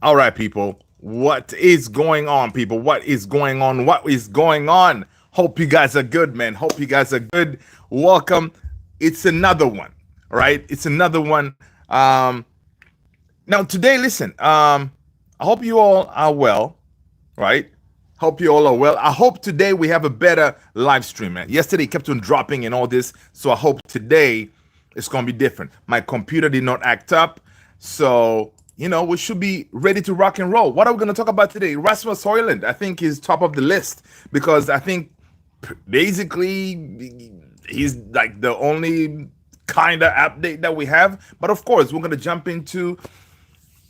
All right, people. What is going on, people? What is going on? What is going on? Hope you guys are good, man. Hope you guys are good. Welcome. It's another one, right? It's another one. Now, today, listen, I hope you all are well, right? Hope you all are well. I hope today we have a better live stream, man. Yesterday it kept on dropping and all this, so I hope today it's gonna be different. My computer did not act up, so we should be ready to rock and roll. What are we gonna talk about today? Rasmus Hojlund, I think, is top of the list because I think basically he's like the only kind of update that we have. But of course, we're gonna jump into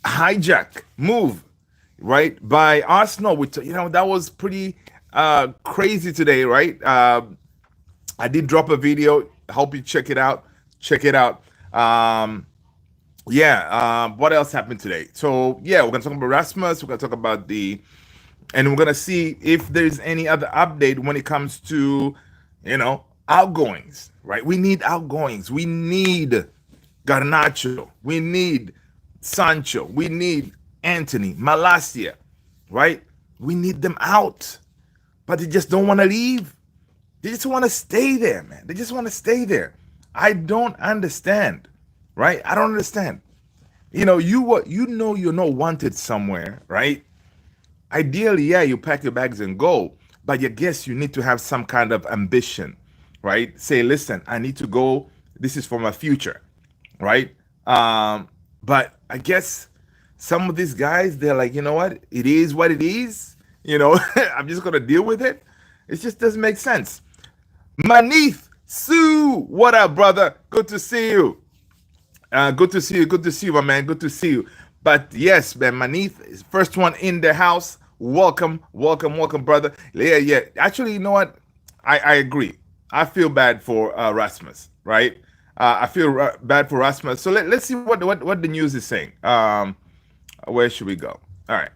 hijack move right by Arsenal, which that was pretty crazy today, right? I did drop a video. Hope you check it out. Check it out. What else happened today? So yeah, we're gonna talk about Rasmus. We're gonna talk about and we're gonna see if there's any other update when it comes to outgoings. Right? We need outgoings. We need Garnacho. We need Sancho. We need Anthony, Malasia, right? We need them out, but they just don't want to leave. They just want to stay there, man. They just want to stay there. I don't understand, right? I don't understand. You're not wanted somewhere, right? Ideally, yeah, you pack your bags and go, but I guess you need to have some kind of ambition, right? Say, listen, I need to go. This is for my future, right? But I guess some of these guys, they're like, you know what? It is what it is. I'm just gonna deal with it. It just doesn't make sense. Manith Sue, what up, brother? Good to see you. Good to see you. Good to see you, my man. Good to see you. But yes, man, Manith is first one in the house. Welcome, welcome, welcome, brother. Yeah, yeah. Actually, you know what? I agree. I feel bad for Rasmus, right? I feel bad for Rasmus. So let's see what the news is saying. Where should we go? All right.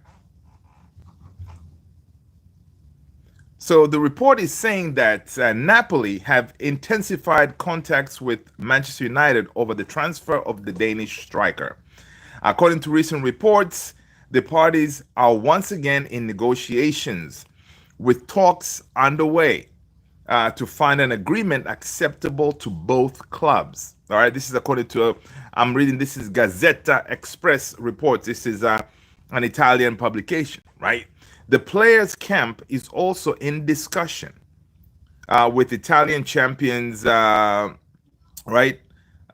So the report is saying that Napoli have intensified contacts with Manchester United over the transfer of the Danish striker. According to recent reports, the parties are once again in negotiations with talks underway to find an agreement acceptable to both clubs. All right, this is according to, I'm reading, this is Gazzetta Express reports. This is an Italian publication, right? The players' camp is also in discussion with Italian champions, right?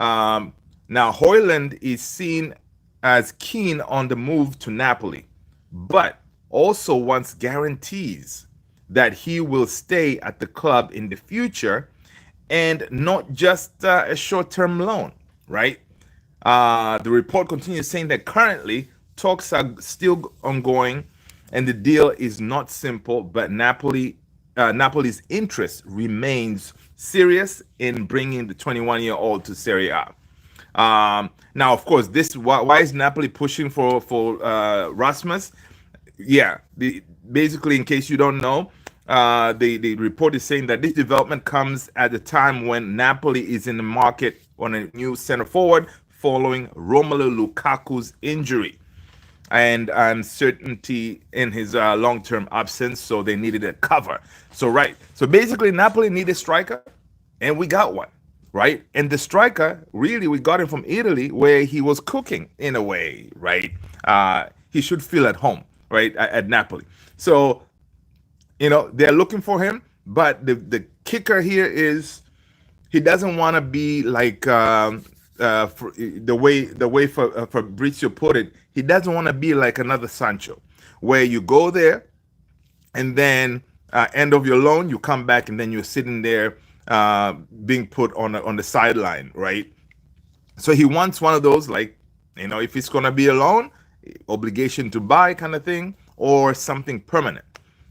Now, Hojlund is seen as keen on the move to Napoli, but also wants guarantees that he will stay at the club in the future and not just a short-term loan, right? The report continues saying that currently talks are still ongoing and the deal is not simple, but Napoli's interest remains serious in bringing the 21-year-old to Serie A. Now, of course, why is Napoli pushing for Rasmus? Yeah, basically, in case you don't know, the report is saying that this development comes at the time when Napoli is in the market on a new center forward following Romelu Lukaku's injury and uncertainty in his long-term absence, so they needed a cover. So basically Napoli needed a striker, and we got one, right? And the striker, really, we got him from Italy, where he was cooking in a way, right? He should feel at home, right, at Napoli. So, they're looking for him, but the kicker here is he doesn't want to be like the way Fabrizio put it. He doesn't want to be like another Sancho, where you go there and then end of your loan, you come back and then you're sitting there being put on the sideline, right? So he wants one of those, like, if it's gonna be a loan, obligation to buy kind of thing, or something permanent,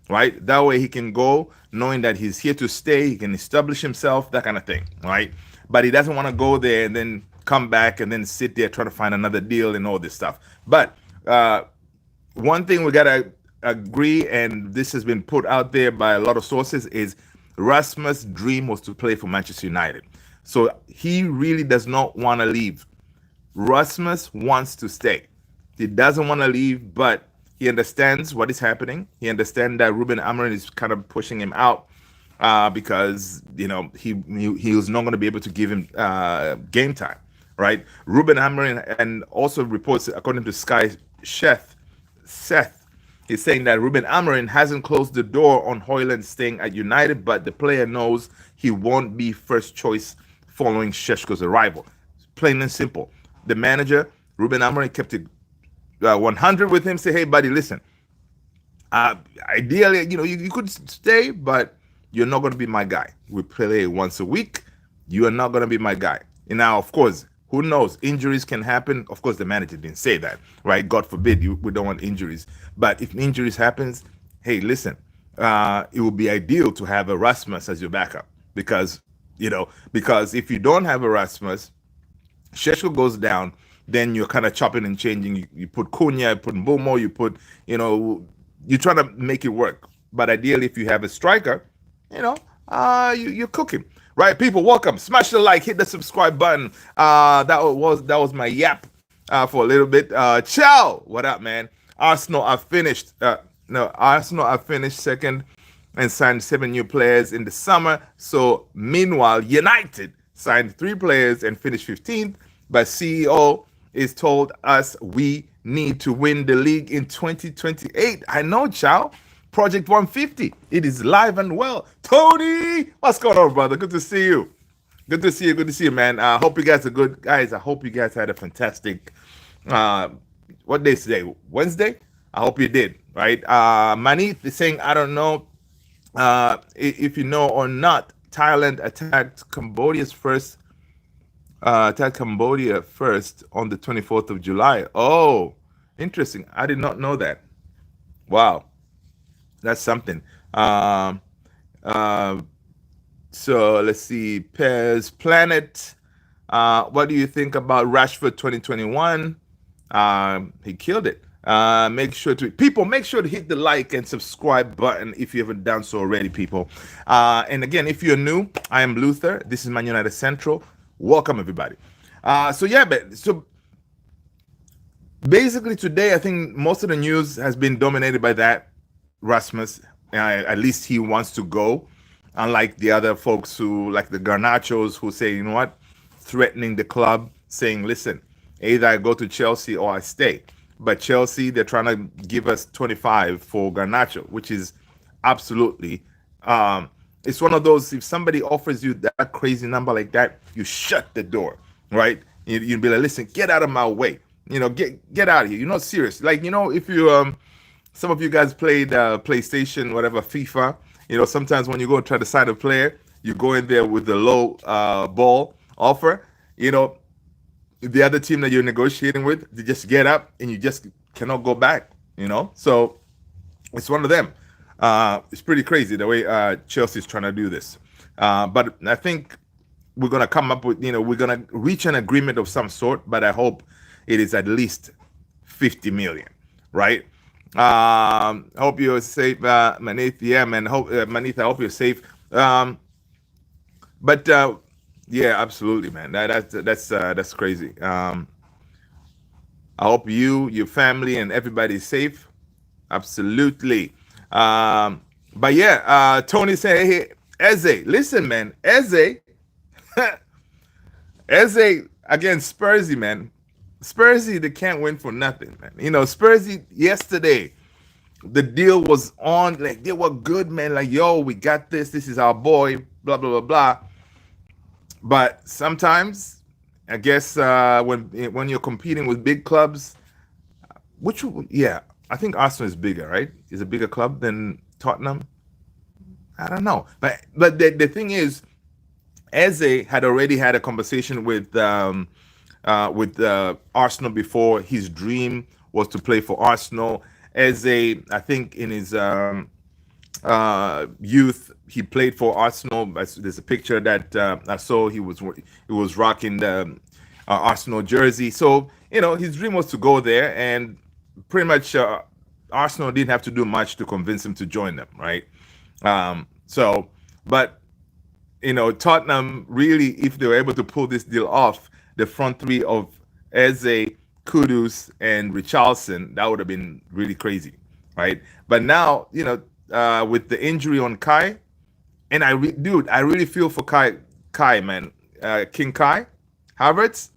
right? That way he can go knowing that he's here to stay, he can establish himself, that kind of thing, right? But he doesn't want to go there and then come back and then sit there trying to find another deal and all this stuff. But one thing we gotta agree, and this has been put out there by a lot of sources, is Rasmus' dream was to play for Manchester United. So he really does not want to leave. Rasmus wants to stay. He doesn't want to leave, but he understands what is happening. He understands that Ruben Amorim is kind of pushing him out because he was not going to be able to give him game time, right? Ruben Amorim, and also reports according to Sky Seth is saying that Ruben Amorim hasn't closed the door on Hojlund staying at United, but the player knows he won't be first choice following Šeško's arrival. Plain and simple. The manager, Ruben Amorim, kept it 100 with him. Say, hey, buddy, listen. Ideally, you could stay, but you're not going to be my guy. We play once a week. You are not going to be my guy. And now, of course, who knows? Injuries can happen. Of course, the manager didn't say that, right? God forbid, we don't want injuries. But if injuries happens, hey, listen, it would be ideal to have a Rasmus as your backup because if you don't have a Rasmus, Šeško goes down, then you're kind of chopping and changing. You put Cunha, you put Mbomo, you're trying to make it work. But ideally, if you have a striker, you're cooking. Right, people, welcome. Smash the like, hit the subscribe button. That was my yap for a little bit. Ciao, what up, man? Arsenal are finished. No, Arsenal are finished second and signed 7 new players in the summer. So meanwhile, United signed 3 players and finished 15th. But CEO is told us we need to win the league in 2028. I know, Chow. Project 150. It is live and well. Tony, what's going on, brother? Good to see you. Good to see you, man. I hope you guys are good. Guys, I hope you guys had a fantastic, what day is today? Wednesday? I hope you did, right? Manith is saying, I don't know if you know or not, Thailand attacked Cambodia first on the 24th of July. Oh, interesting. I did not know that. Wow. That's something. So let's see. Pairs Planet. What do you think about Rashford 2021? He killed it. Make sure to hit the like and subscribe button if you haven't done so already, people. And again, if you're new, I am Luther. This is Man United Central. Welcome, everybody. So basically today, I think most of the news has been dominated by that. Rasmus, at least he wants to go, unlike the other folks like the Garnachos, who say, you know what, threatening the club, saying, listen, either I go to Chelsea or I stay. But Chelsea, they're trying to give us 25 for Garnacho, which is absolutely, it's one of those, if somebody offers you that crazy number like that, you shut the door, right? You'd be like, listen, get out of my way. Get out of here. You're not serious. Like, if you, some of you guys played PlayStation, whatever, FIFA. Sometimes when you go try to sign a player, you go in there with the low ball offer. The other team that you're negotiating with, they just get up and you just cannot go back. So it's one of them. It's pretty crazy the way Chelsea's trying to do this. But I think we're gonna come up with, we're gonna reach an agreement of some sort. But I hope it is at least 50 million, right? Hope you're safe, Manith. Yeah, man. Manith, I hope you're safe. But yeah, absolutely, man. That's crazy. I hope your family, and everybody is safe. Absolutely. But yeah, Tony said, hey, Eze, listen, man, Eze, Eze against Spursy, man. Spursy, they can't win for nothing, man. Spursy yesterday, the deal was on, like they were good, man. Like, yo, we got this. This is our boy, blah, blah, blah, blah. But sometimes, I guess when you're competing with big clubs, I think Arsenal is bigger, right? Is a bigger club than Tottenham. I don't know, but the thing is, Eze had already had a conversation with Arsenal before. His dream was to play for Arsenal. Eze, I think in his youth, he played for Arsenal. There's a picture that I saw. He was rocking the Arsenal jersey. So his dream was to go there, and pretty much Arsenal didn't have to do much to convince him to join them, right? But Tottenham really, if they were able to pull this deal off, the front three of Eze, Kudus and Richarlison, that would have been really crazy, right? But now, with the injury on Kai, and dude, I really feel for Kai, man, King Kai Havertz,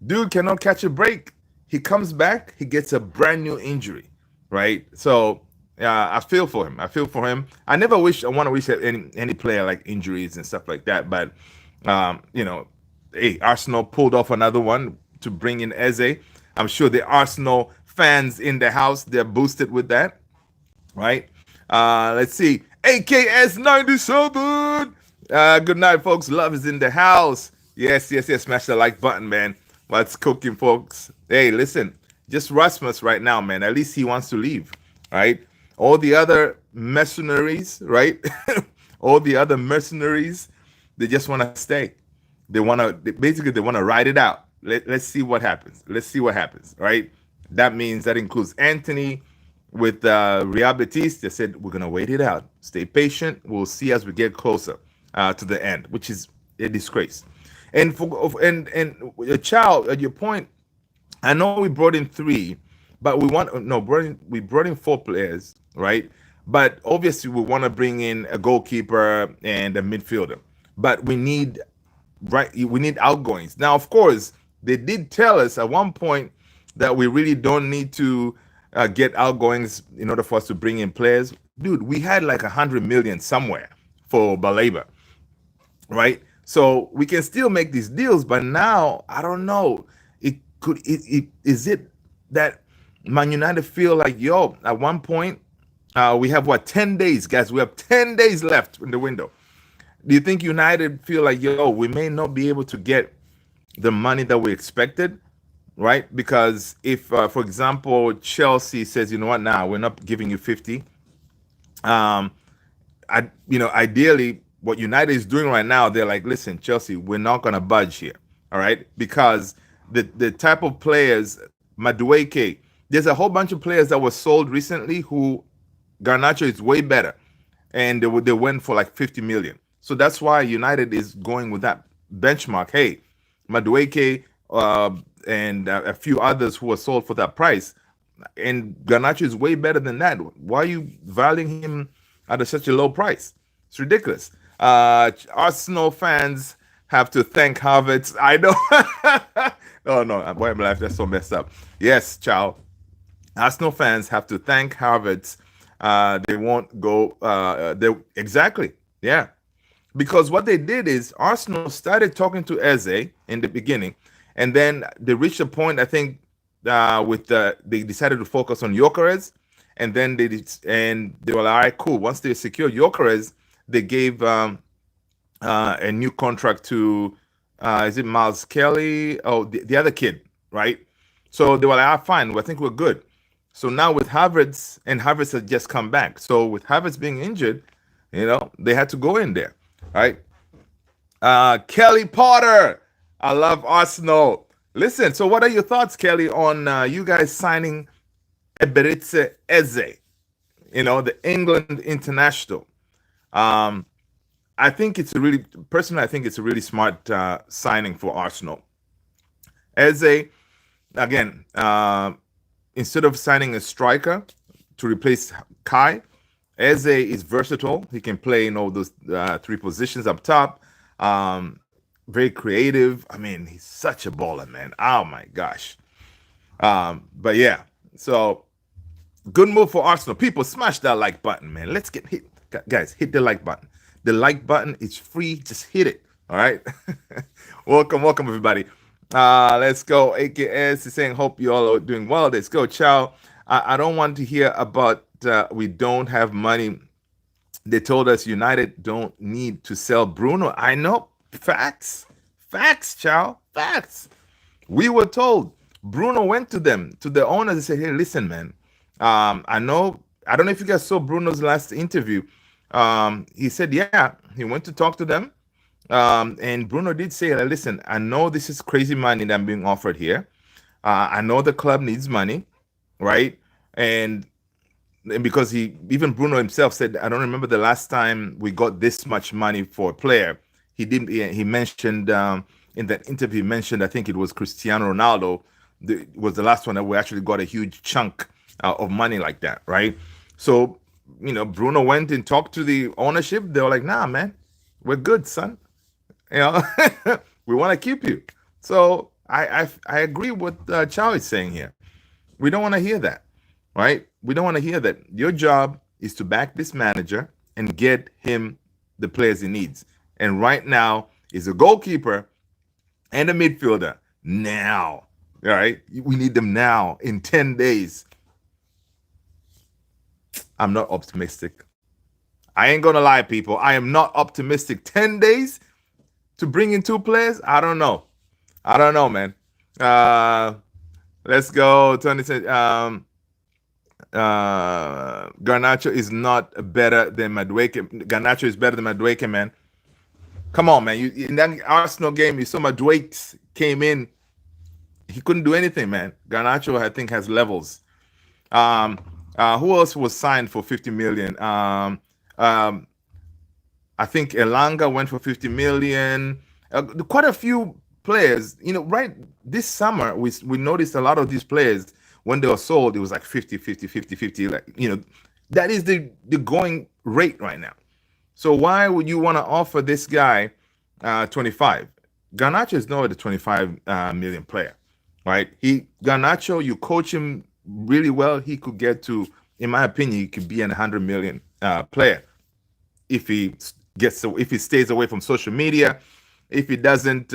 dude cannot catch a break. He comes back, he gets a brand new injury, right? So I feel for him. I feel for him. I want to wish any player like injuries and stuff like that. But hey, Arsenal pulled off another one to bring in Eze. I'm sure the Arsenal fans in the house, they're boosted with that, right? Let's see. AKS 97. Good night, folks. Love is in the house. Yes, yes, yes. Smash the like button, man. What's cooking, folks? Hey, listen, just Rasmus right now, man. At least he wants to leave, right? All the other mercenaries, right? All the other mercenaries, they just want to stay. They want to ride it out. Let's see what happens. Let's see what happens, right? That includes Anthony with Real Betis. They said we're gonna wait it out. Stay patient. We'll see as we get closer to the end, which is a disgrace. And and a child at your point, I know we brought in three, but we brought in four players, right? But obviously we want to bring in a goalkeeper and a midfielder. But we need outgoings. Now, of course, they did tell us at one point that we really don't need to get outgoings in order for us to bring in players. Dude, we had like 100 million somewhere for Baleba, right? So we can still make these deals, but now I don't know. Is it that Man United feel like, yo, at one point we have 10 days, guys? We have 10 days left in the window. Do you think United feel like, yo, we may not be able to get the money that we expected, right? Because if, for example, Chelsea says, you know what, now we're not giving you 50. Ideally, what United is doing right now, they're like, listen, Chelsea, we're not going to budge here, all right? Because the type of players, Madueke, there's a whole bunch of players that were sold recently who Garnacho is way better, and they went for like 50 million. So that's why United is going with that benchmark. Hey, Madueke and a few others who were sold for that price, and Garnacho is way better than that. Why are you valuing him at such a low price? It's ridiculous. Arsenal fans have to thank Havertz. I know. Oh no, boy, my life, that's so messed up. Yes, child. Arsenal fans have to thank Havertz. They won't go. Exactly. Yeah. Because what they did is Arsenal started talking to Eze in the beginning, and then they reached a point, I think, they decided to focus on Gyökeres, and then they were like, all right, cool. Once they secured Gyökeres, they gave a new contract to is it Miles Kelly? Oh, the other kid, right? So they were like, fine, well, I think we're good. So now with Havertz, and Havertz had just come back. So with Havertz being injured, they had to go in there, right? Kelly Potter, I love Arsenal. Listen, so what are your thoughts, Kelly, on you guys signing Eberitse Eze, the England international? I think it's I think it's a really smart signing for Arsenal. Eze, again, instead of signing a striker to replace Kai, Eze is versatile. He can play in all those three positions up top. Very creative. I mean, he's such a baller, man. Oh my gosh. But yeah, so good move for Arsenal. People, smash that like button, man. Let's get hit. Guys, hit the like button. The like button is free. Just hit it. All right. welcome, everybody. Let's go. AKS is saying, hope you all are doing well. Let's go. Ciao. I don't want to hear about we don't have money. They told us United don't need to sell Bruno. I know. Facts, Chow. Facts. We were told. Bruno went to the owners and said, hey, listen, man. I don't know if you guys saw Bruno's last interview. He said, yeah, he went to talk to them. And Bruno did say, listen, I know this is crazy money that I'm being offered here. I know the club needs money, right? And because even Bruno himself said, I don't remember the last time we got this much money for a player. He mentioned in that interview, I think it was Cristiano Ronaldo, was the last one that we actually got a huge chunk of money like that, right? So, Bruno went and talked to the ownership. They were like, "Nah, man, we're good, son. You know, we want to keep you." So I agree with Chow is saying here. We don't want to hear that, right? We don't want to hear that. Your job is to back this manager and get him the players he needs. And right now is a goalkeeper and a midfielder now. All right, we need them now in 10 days. I'm not optimistic. I ain't gonna lie, people. I am not optimistic. 10 days to bring in two players? I don't know. I don't know, man. Uh, let's go. Tony said, Garnacho is not better than Madueke. Garnacho is better than Madueke, man. Come on, man. In that Arsenal game, you saw Madueke came in. He couldn't do anything, man. Garnacho, I think, has levels. Who else was signed for 50 million? I think Elanga went for 50 million. Quite a few players, right this summer, we noticed a lot of these players, when they were sold, it was like 50, 50, 50, 50. Like, that is the going rate right now. So why would you want to offer this guy 25? Garnacho is not a 25 million player, right? Garnacho, you coach him really well, he could get to, in my opinion, he could be an 100 million player if he stays away from social media, if he doesn't,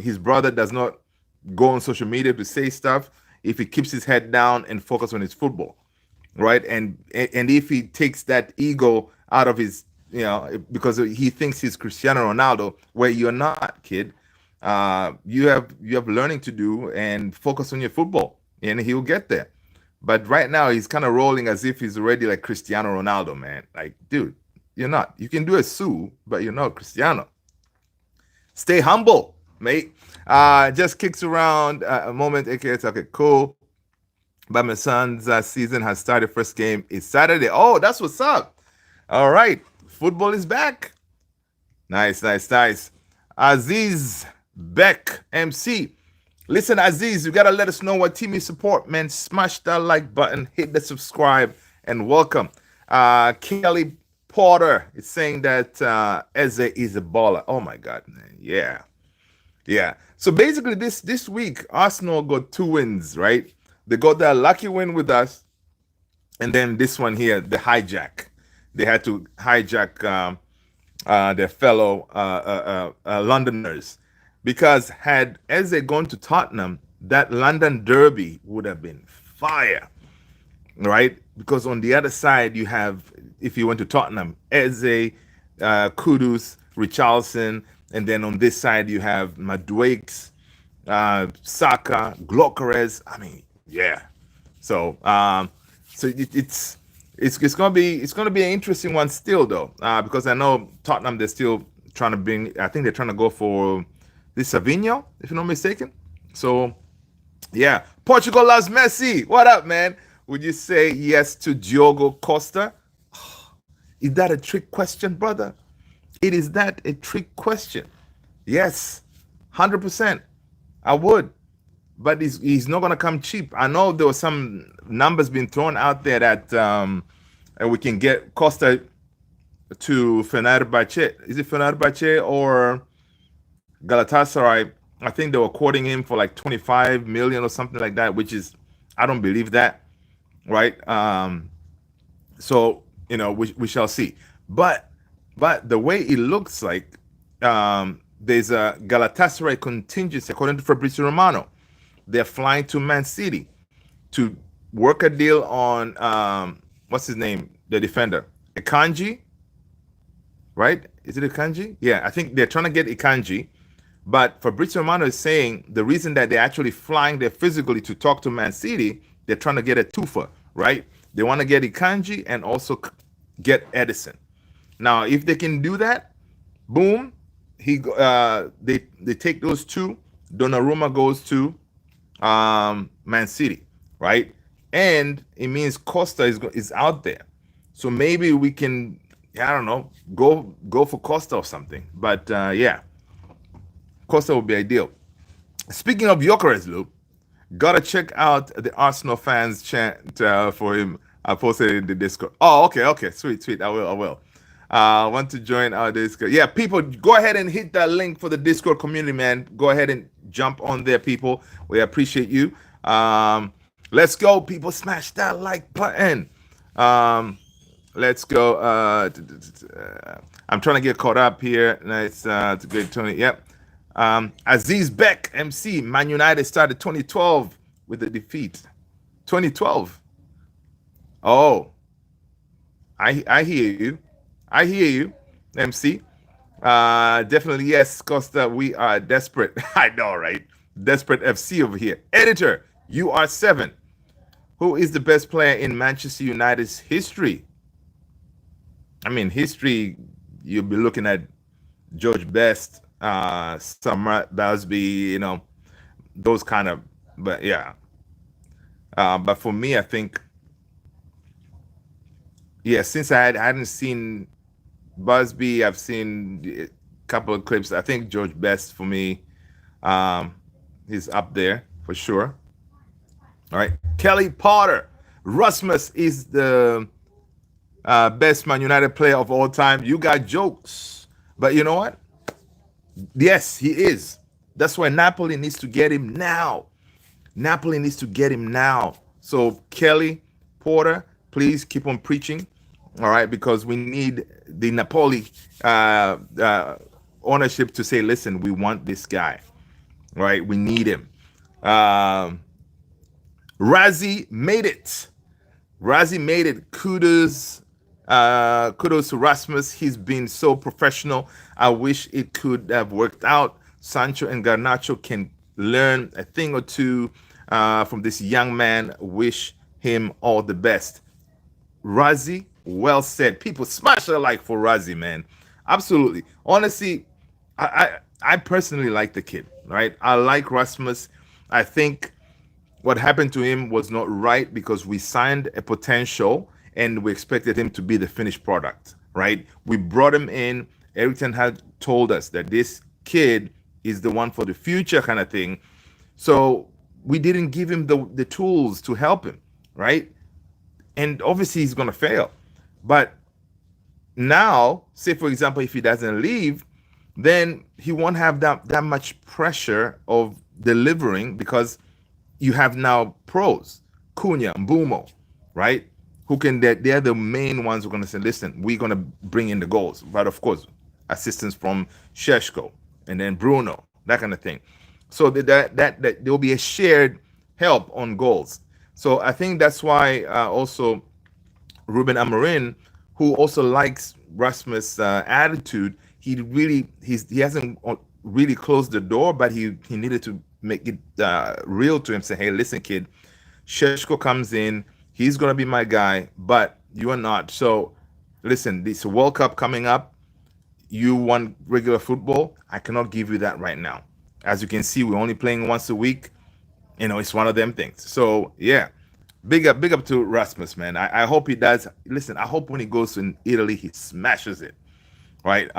his brother does not go on social media to say stuff, if he keeps his head down and focus on his football, right? And if he takes that ego out of his, because he thinks he's Cristiano Ronaldo, where you're not, kid. You have learning to do, and focus on your football, and he'll get there. But right now he's kind of rolling as if he's already like Cristiano Ronaldo, man. Like, dude, you're not. You can do a Sue, but you're not Cristiano. Stay humble, mate. Just kicks around a moment. Okay, cool. But my son's season has started. First game is Saturday. Oh, that's what's up. All right. Football is back. Nice. Aziz Beck, MC. Listen, Aziz, you got to let us know what team you support, man. Smash that like button, hit the subscribe, and welcome. Kelly Porter is saying that Eze is a baller. Oh, my God, man. Yeah. So basically, this week, Arsenal got 2 wins, right? They got that lucky win with us, and then this one here, the hijack. They had to hijack their fellow Londoners, because had Eze gone to Tottenham, that London derby would have been fire, right? Because on the other side, you have, if you went to Tottenham, Eze, Kudus, Richarlison, and then on this side you have Madueke, Saka, Glokeres. I mean, yeah. So it's gonna be an interesting one still, though, because I know Tottenham, they're still trying to bring. I think they're trying to go for this Savinho, if I'm not mistaken. So yeah, Portugal loves Messi. What up, man? Would you say yes to Diogo Costa? Is that a trick question, brother? It is that a trick question? Yes, 100%. I would, but he's not gonna come cheap. I know there were some numbers being thrown out there that we can get Costa to Fenerbahce. Is it Fenerbahce or Galatasaray? I think they were quoting him for like 25 million or something like that, which is, I don't believe that, right? So we shall see. But the way it looks like, there's a Galatasaray contingency, according to Fabrizio Romano. They're flying to Man City to work a deal on what's his name, the defender, Akanji, right? Is it Akanji? Yeah, I think they're trying to get Akanji. But Fabrizio Romano is saying the reason that they're actually flying there physically to talk to Man City, they're trying to get a twofer, right? They want to get Akanji and also get Edison. Now, if they can do that, boom, they take those two. Donnarumma goes to Man City, right? And it means Costa is out there. So maybe we can, I don't know, go for Costa or something. But yeah, Costa would be ideal. Speaking of Gyökeres, Lou, Gotta check out the Arsenal fans chant for him. I posted it in the Discord. Oh, okay, okay, sweet, sweet. I will, I will. Want to join our Discord? Yeah, people, go ahead and hit that link for the Discord community, man. Go ahead and jump on there, people. We appreciate you. Let's go, people. Smash that like button. Um, let's go. I'm trying to get caught up here. Nice to get Tony. Yep. Aziz Beck, MC, Man United started 2012 with a defeat. 2012. Oh, I hear you. I hear you, MC. Definitely yes, Costa. We are desperate. I know, right? Desperate FC over here. Editor, you are 7. Who is the best player in Manchester United's history? I mean, history. You'll be looking at George Best, Summer Busby, those kind of. But yeah, but for me, I think yeah. Since I hadn't seen Busby, I've seen a couple of clips. I think George Best for me, um, is up there for sure. All right, Kelly Potter, Rasmus is the best Man United player of all time. You got jokes, but you know what? Yes, he is. That's why Napoli needs to get him now. Napoli needs to get him now. So Kelly Porter, please keep on preaching. All right, because we need the Napoli ownership to say, listen, we want this guy. Right, we need him. Um, Razi made it. Razi made it. Kudos to Rasmus. He's been so professional. I wish it could have worked out. Sancho and Garnacho can learn a thing or two from this young man. Wish him all the best. Razi, well said. People smash a like for Razi, man. Absolutely. Honestly, I personally like the kid, right? I like Rasmus. I think what happened to him was not right because we signed a potential and we expected him to be the finished product, right? We brought him in. Ericsson had told us that this kid is the one for the future kind of thing. So we didn't give him the tools to help him, right? And obviously he's going to fail. But now, say for example, if he doesn't leave, then he won't have that much pressure of delivering because you have now pros, Cunha, Mbumo, right? Who can they're the main ones who are going to say, listen, we're going to bring in the goals. But of course, assistance from Sheshko and then Bruno, that kind of thing. So that there will be a shared help on goals. So I think that's why also Ruben Amorim, who also likes Rasmus' attitude, he hasn't really closed the door, but he needed to make it real to him. Say, hey, listen, kid, Sheshko comes in, he's gonna be my guy, but you are not. So listen, this World Cup coming up. You want regular football? I cannot give you that right now. As you can see, we're only playing once a week. It's one of them things. So yeah, big up to Rasmus, man. I hope he does. Listen, I hope when he goes to Italy, he smashes it, right?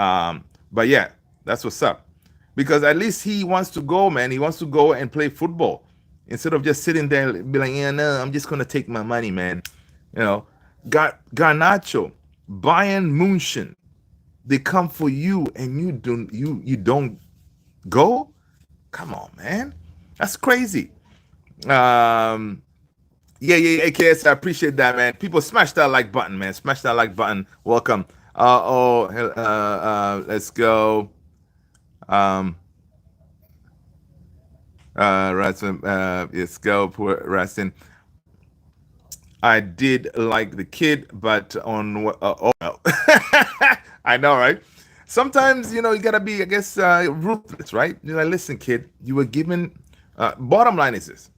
But yeah, that's what's up. Because at least he wants to go, man. He wants to go and play football instead of just sitting there and be like, yeah, no, I'm just gonna take my money, man. You know, Garnacho, Bayern Munchen, they come for you and you don't go. Come on, man, that's crazy. Um, yeah, AKS, I appreciate that, man. People smash that like button, man. Smash that like button. Welcome. Let's go. Um, let's go. Poor Rastin. I did like the kid, but on no. I know, right? Sometimes you gotta be, I guess, ruthless, right? You're like, listen, kid, you were given. Bottom line is this: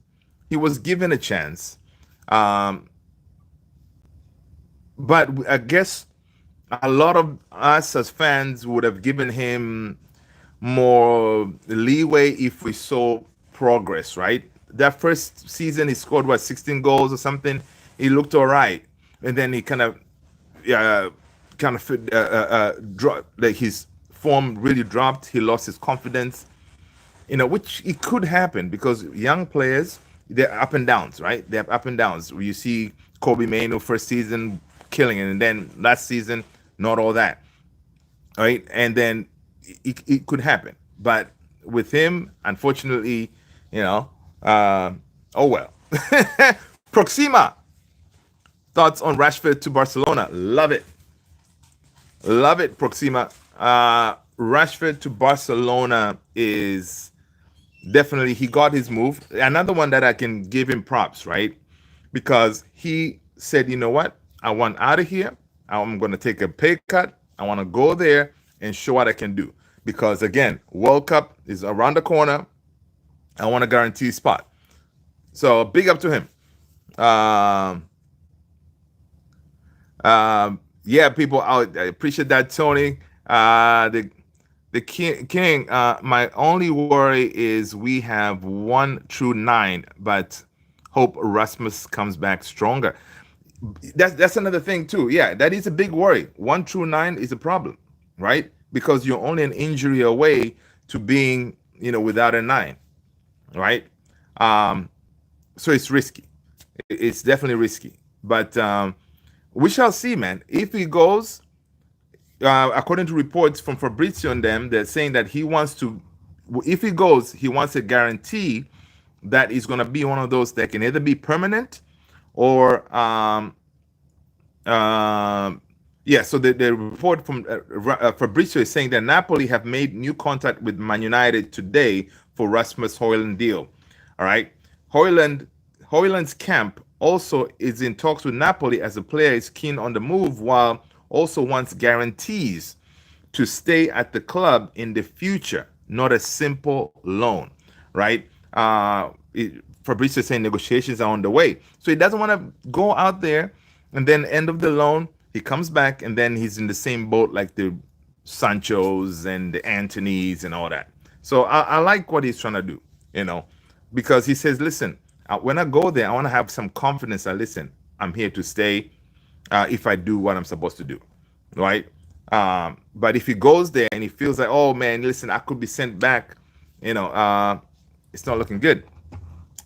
he was given a chance, um, but I guess a lot of us as fans would have given him more leeway if we saw progress, right? That first season, he scored what 16 goals or something. He looked all right, and then he uh, dropped. Like his form really dropped. He lost his confidence, which it could happen because young players, they're up and downs, right? They have up and downs. You see Kobe Maino first season killing it, and then last season not all that, right? And then it could happen, but with him, unfortunately, you know, oh well. Proxima, thoughts on Rashford to Barcelona? Love it, Proxima. Rashford to Barcelona is definitely, he got his move. Another one that I can give him props, right? Because he said, you know what? I want out of here. I'm going to take a pay cut. I want to go there and show what I can do. Because again, World Cup is around the corner. I want to guarantee spot. So big up to him. Um, yeah, people, I appreciate that, Tony. The king. My only worry is we have one true nine, but hope Rasmus comes back stronger. That's another thing too. Yeah, that is a big worry. One true nine is a problem, right? Because you're only an injury away to being, without a nine, right? Um, so it's risky. It's definitely risky. But we shall see, man. If he goes, according to reports from Fabrizio and them, they're saying that he wants to, if he goes, he wants a guarantee that he's going to be one of those that can either be permanent or, yeah. So the report from Fabrizio is saying that Napoli have made new contact with Man United today for Rasmus Hojlund deal. All right, Hojlund's camp also is in talks with Napoli as the player is keen on the move, while also wants guarantees to stay at the club in the future, not a simple loan, right? Fabrizio is saying negotiations are on the way. So he doesn't want to go out there and then end of the loan, he comes back and then he's in the same boat like the Sanchos and the Antonys and all that. So I like what he's trying to do, because he says, listen, when I go there, I want to have some confidence that, listen, I'm here to stay if I do what I'm supposed to do, right? But if he goes there and he feels like, oh man, listen, I could be sent back, it's not looking good.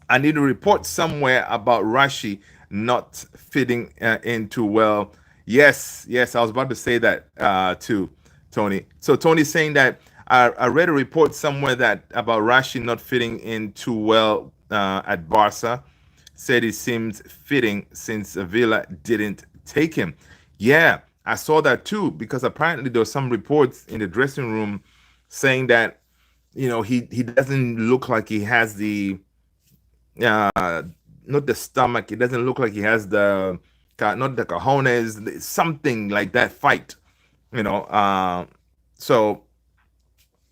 I need a report somewhere about Rashi not fitting into well. Yes, I was about to say that too, Tony. So Tony's saying that I read a report somewhere that about Rashi not fitting in too well at Barca. Said he seems fitting since Villa didn't take him. Yeah, I saw that too, because apparently there were some reports in the dressing room saying that he doesn't look like he has the not the stomach. It doesn't look like he has the not the cojones, something like that fight. So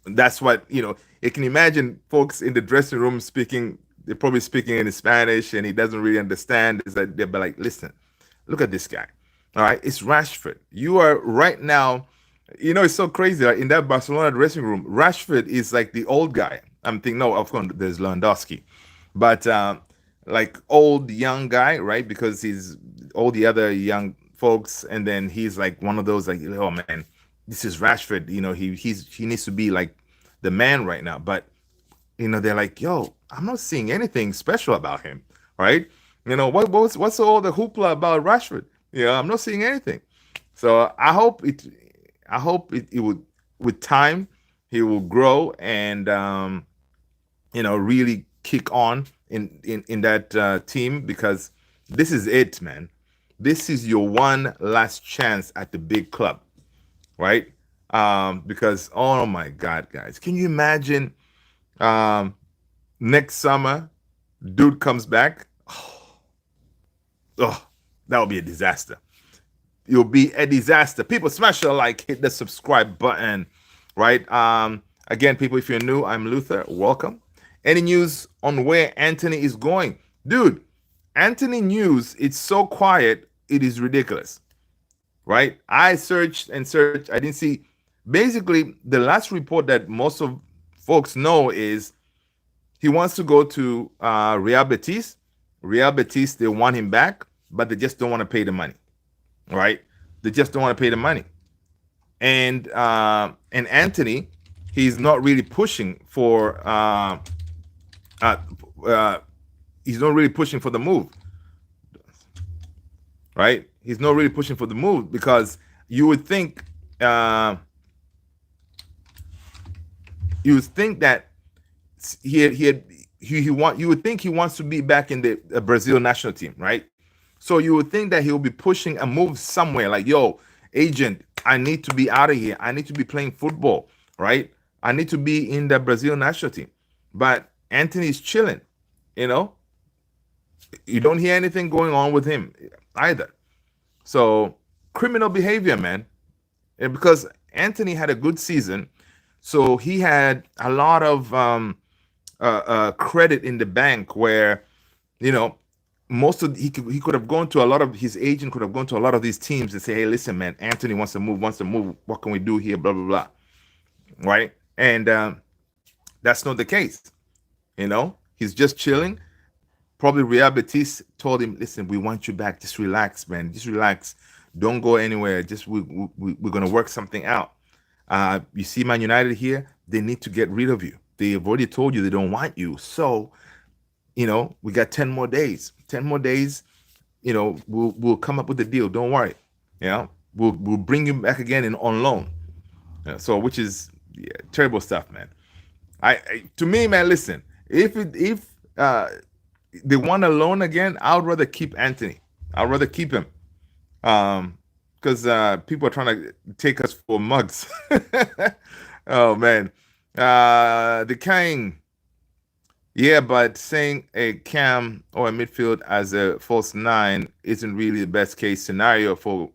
that's what you can imagine folks in the dressing room speaking. They're probably speaking in Spanish, and he doesn't really understand. Is that they'll be like, listen, look at this guy. All right, it's Rashford. You are right now. It's so crazy. Right? In that Barcelona dressing room, Rashford is like the old guy. I'm thinking, no, of course, there's Lewandowski, but like old young guy, right? Because he's all the other young folks, and then he's like one of those like, oh man, this is Rashford. He needs to be like the man right now. But they're like, yo, I'm not seeing anything special about him, right? What's all the hoopla about Rashford? I'm not seeing anything. So I hope it would, with time, he will grow and really kick on in that team, because this is it, man. This is your one last chance at the big club, right? Because oh my God, guys, can you imagine next summer, dude comes back? Oh, that would be a disaster. It'll be a disaster. People, smash the like, hit the subscribe button, right? Again, people, if you're new, I'm Luther. Welcome. Any news on where Anthony is going? Dude, Anthony news, it's so quiet, it is ridiculous, right? I searched and searched. I didn't see. Basically, the last report that most of folks know is he wants to go to Real Betis. Real Betis, they want him back, but they just don't want to pay the money, right? They just don't want to pay the money. And Anthony, he's not really pushing for he's not really pushing for the move, right? He's not really pushing for the move because you would think uh, that he want you would think he wants to be back in the Brazil national team, right? So you would think that he'll be pushing a move somewhere like, yo, agent, I need to be out of here. I need to be playing football, right? I need to be in the Brazil national team. But Anthony's chilling, you know. You don't hear anything going on with him either. So criminal behavior, man. And because Anthony had a good season, so he had a lot of credit in the bank where you know most of he could have gone to a lot of his agent could have gone to a lot of these teams and say, hey, listen, man, Anthony wants to move. What can we do here? Blah blah blah. Right? And that's not the case. You know, he's just chilling. Probably Real Betis told him, listen, we want you back. Just relax, man. Just relax. Don't go anywhere. Just we're gonna work something out. You see, Man United here, they need to get rid of you. They've already told you they don't want you. So, we got 10 more days. 10 more days, we'll come up with a deal. Don't worry. We'll bring you back again on loan. So, which is terrible stuff, man. To me, man, listen, if they want a loan again, I would rather keep Anthony. I'd rather keep him. Because people are trying to take us for mugs. Oh man, the King. Yeah, but saying a cam or a midfield as a false nine isn't really the best case scenario for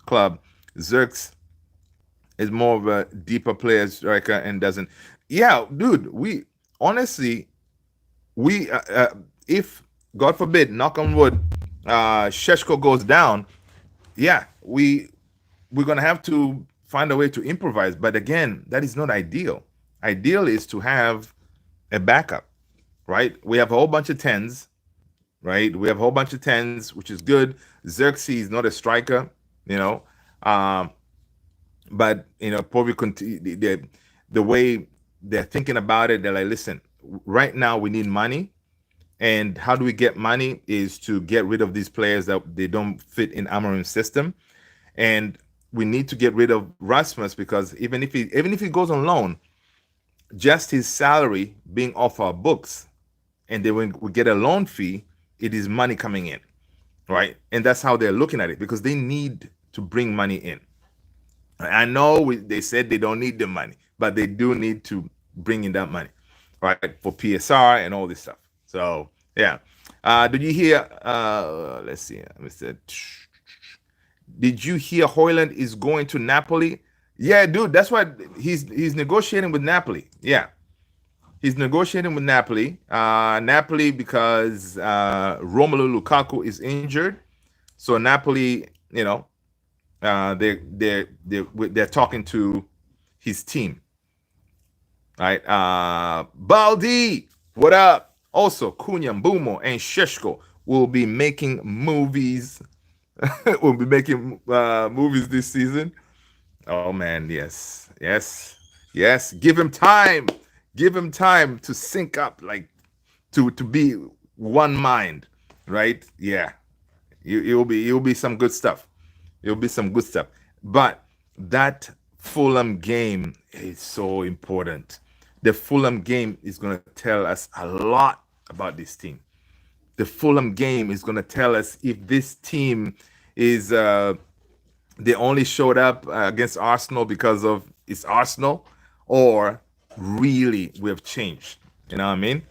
club. Zerks is more of a deeper player striker and doesn't. Yeah, dude. We honestly, we if God forbid, knock on wood, Sheshko goes down. Yeah, we're gonna have to find a way to improvise. But again, that is not ideal. Ideal is to have a backup, right? We have a whole bunch of tens, right? We have a whole bunch of tens, which is good. Xerxes is not a striker, you know, um, but probably the way they're thinking about it, they're like, listen, right now we need money. And how do we get money is to get rid of these players that they don't fit in Amorim's system. And we need to get rid of Rasmus because even if he goes on loan, just his salary being off our books, and then when we get a loan fee, it is money coming in, right? And that's how they're looking at it because they need to bring money in. I know they said they don't need the money, but they do need to bring in that money, right? For PSR and all this stuff. So yeah. Did you hear? Let's see, Mr. Did you hear Hojlund is going to Napoli? Yeah, dude. That's what he's negotiating with Napoli. Yeah, he's negotiating with Napoli. Napoli because Romelu Lukaku is injured, so Napoli, they're talking to his team. Right. Baldi, what up? Also, Cunha, Mbumo, and Sheshko will be making movies. Will be making movies this season. Oh man, yes, yes, yes. Give him time. Give him time to sync up, like to be one mind, right? Yeah, it'll be some good stuff. It'll be some good stuff. But that Fulham game is so important. The Fulham game is going to tell us a lot about this team. The Fulham game is going to tell us if this team is they only showed up against Arsenal because of it's Arsenal, or really we have changed. You know what I mean?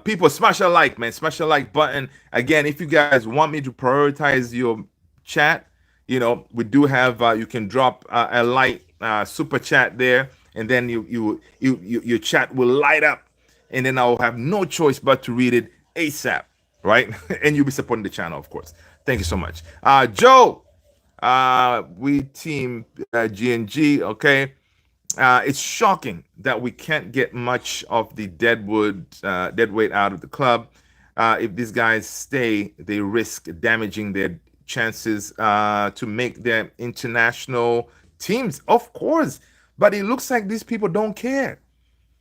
People, smash a like, man. Smash a like button. Again, if you guys want me to prioritize your chat, we do have you can drop a light super chat there, and then your chat will light up, and then I'll have no choice but to read it ASAP, right? And you'll be supporting the channel, of course. Thank you so much. Joe, we team G&G, okay? It's shocking that we can't get much of the dead weight out of the club. If these guys stay, they risk damaging their chances to make their international teams, of course. But it looks like these people don't care.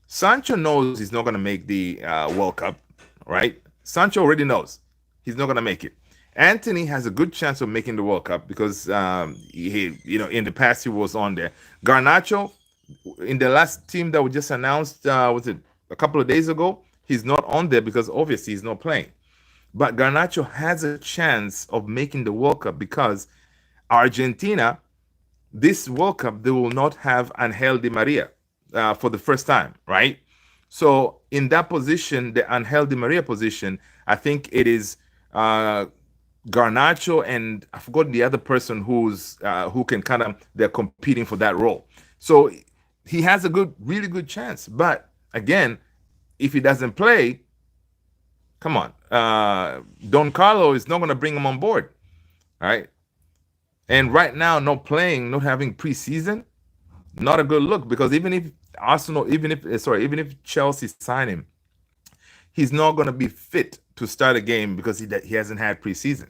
Sancho knows he's not going to make the World Cup, right? Sancho already knows he's not going to make it. Anthony has a good chance of making the World Cup because in the past he was on there. Garnacho, in the last team that we just announced, was it a couple of days ago? He's not on there because obviously he's not playing. But Garnacho has a chance of making the World Cup because Argentina, this World Cup, they will not have Angel Di Maria for the first time, right? So in that position, the Angel Di Maria position, I think it is Garnacho and I forgot the other person who can kind of they're competing for that role. So he has a really good chance. But again, if he doesn't play, come on, Don Carlo is not going to bring him on board, all right? And right now, not playing, not having preseason, not a good look because even if Arsenal, even if Chelsea sign him, he's not going to be fit to start a game because he hasn't had preseason.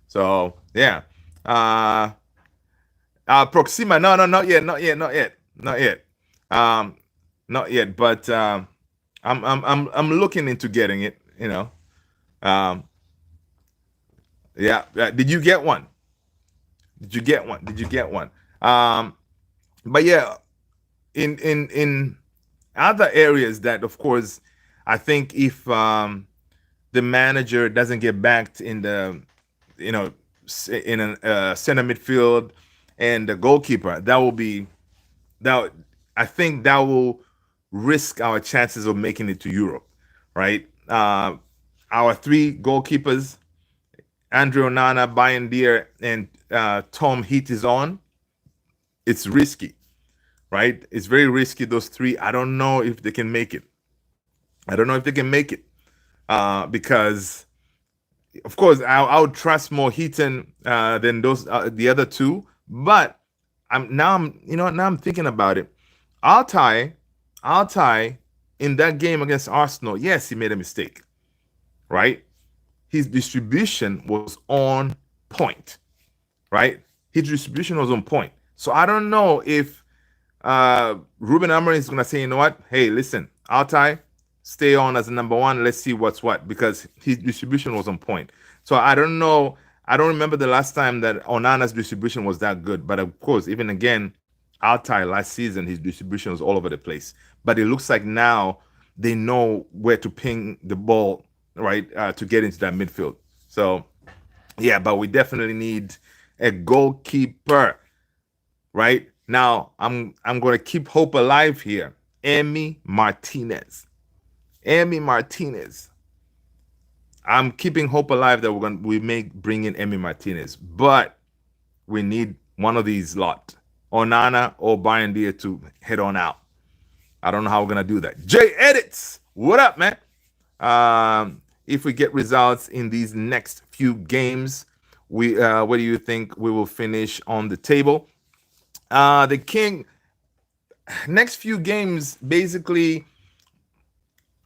So yeah, Proxima, no, not yet, not yet. But I'm looking into getting it. Yeah. Did you get one? Did you get one? But yeah, in other areas that, of course, I think if the manager doesn't get backed in the, in a center midfield and the goalkeeper, I think that will risk our chances of making it to Europe, right? Our three goalkeepers, Andre Onana, Bayern Dier, and Tom Heat is on. It's risky, right? It's very risky, those three. I don't know if they can make it. Because, of course, I would trust more Heaton than the other two. But now I'm thinking about it. Altay in that game against Arsenal, yes, he made a mistake, right? His distribution was on point, right? His distribution was on point. So I don't know if Ruben Amorim is going to say, you know what? Hey, listen, Altay, stay on as a number one. Let's see what's what, because his distribution was on point. So I don't know. I don't remember the last time that Onana's distribution was that good. But of course, even again, Altay last season, his distribution was all over the place. But it looks like now they know where to ping the ball, right, to get into that midfield. So, yeah, but we definitely need a goalkeeper, right? Now, I'm going to keep hope alive here. Emi Martinez. I'm keeping hope alive that we may bring in Emi Martinez, but we need one of these lot, Onana or Bayern Dier, to head on out. I don't know how we're gonna do that. Jay Edits, what up, man? If we get results in these next few games, what do you think we will finish on the table? The King, next few games, basically.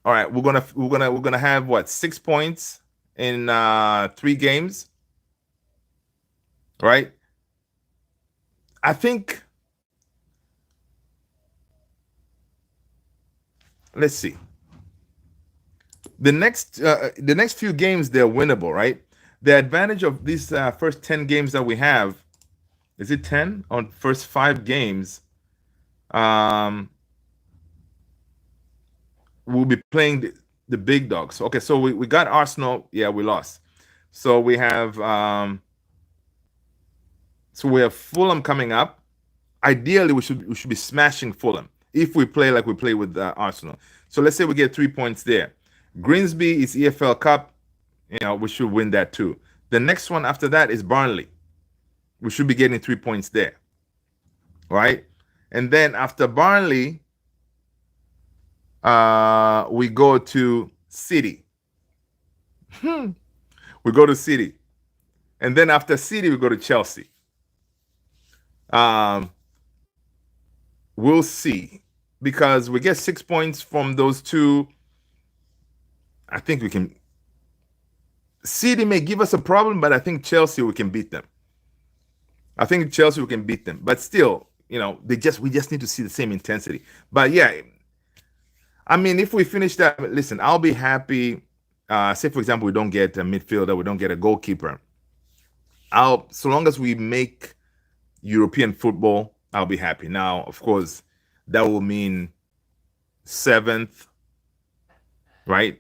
All right, we're gonna have what, 6 points in 3 games, right? I think. Let's see. The next few games, they're winnable, right? The advantage of these first 10 games that we have, is it 10 on first 5 games? We'll be playing the big dogs. Okay, so we got Arsenal. Yeah, we lost. So we have Fulham coming up. Ideally, we should be smashing Fulham if we play like we play with Arsenal. So let's say we get 3 points there. Grimsby is EFL Cup. We should win that too. The next one after that is Burnley. We should be getting 3 points there, right? And then after Burnley, we go to City. We go to City. And then after City, we go to Chelsea. We'll see. Because we get 6 points from those two. I think we can. City may give us a problem, but I think Chelsea, we can beat them. But still, we just need to see the same intensity. But yeah, I mean, if we finish that, listen, I'll be happy say for example, we don't get a midfielder, we don't get a goalkeeper. So long as we make European football, I'll be happy. Now, of course, that will mean seventh, right?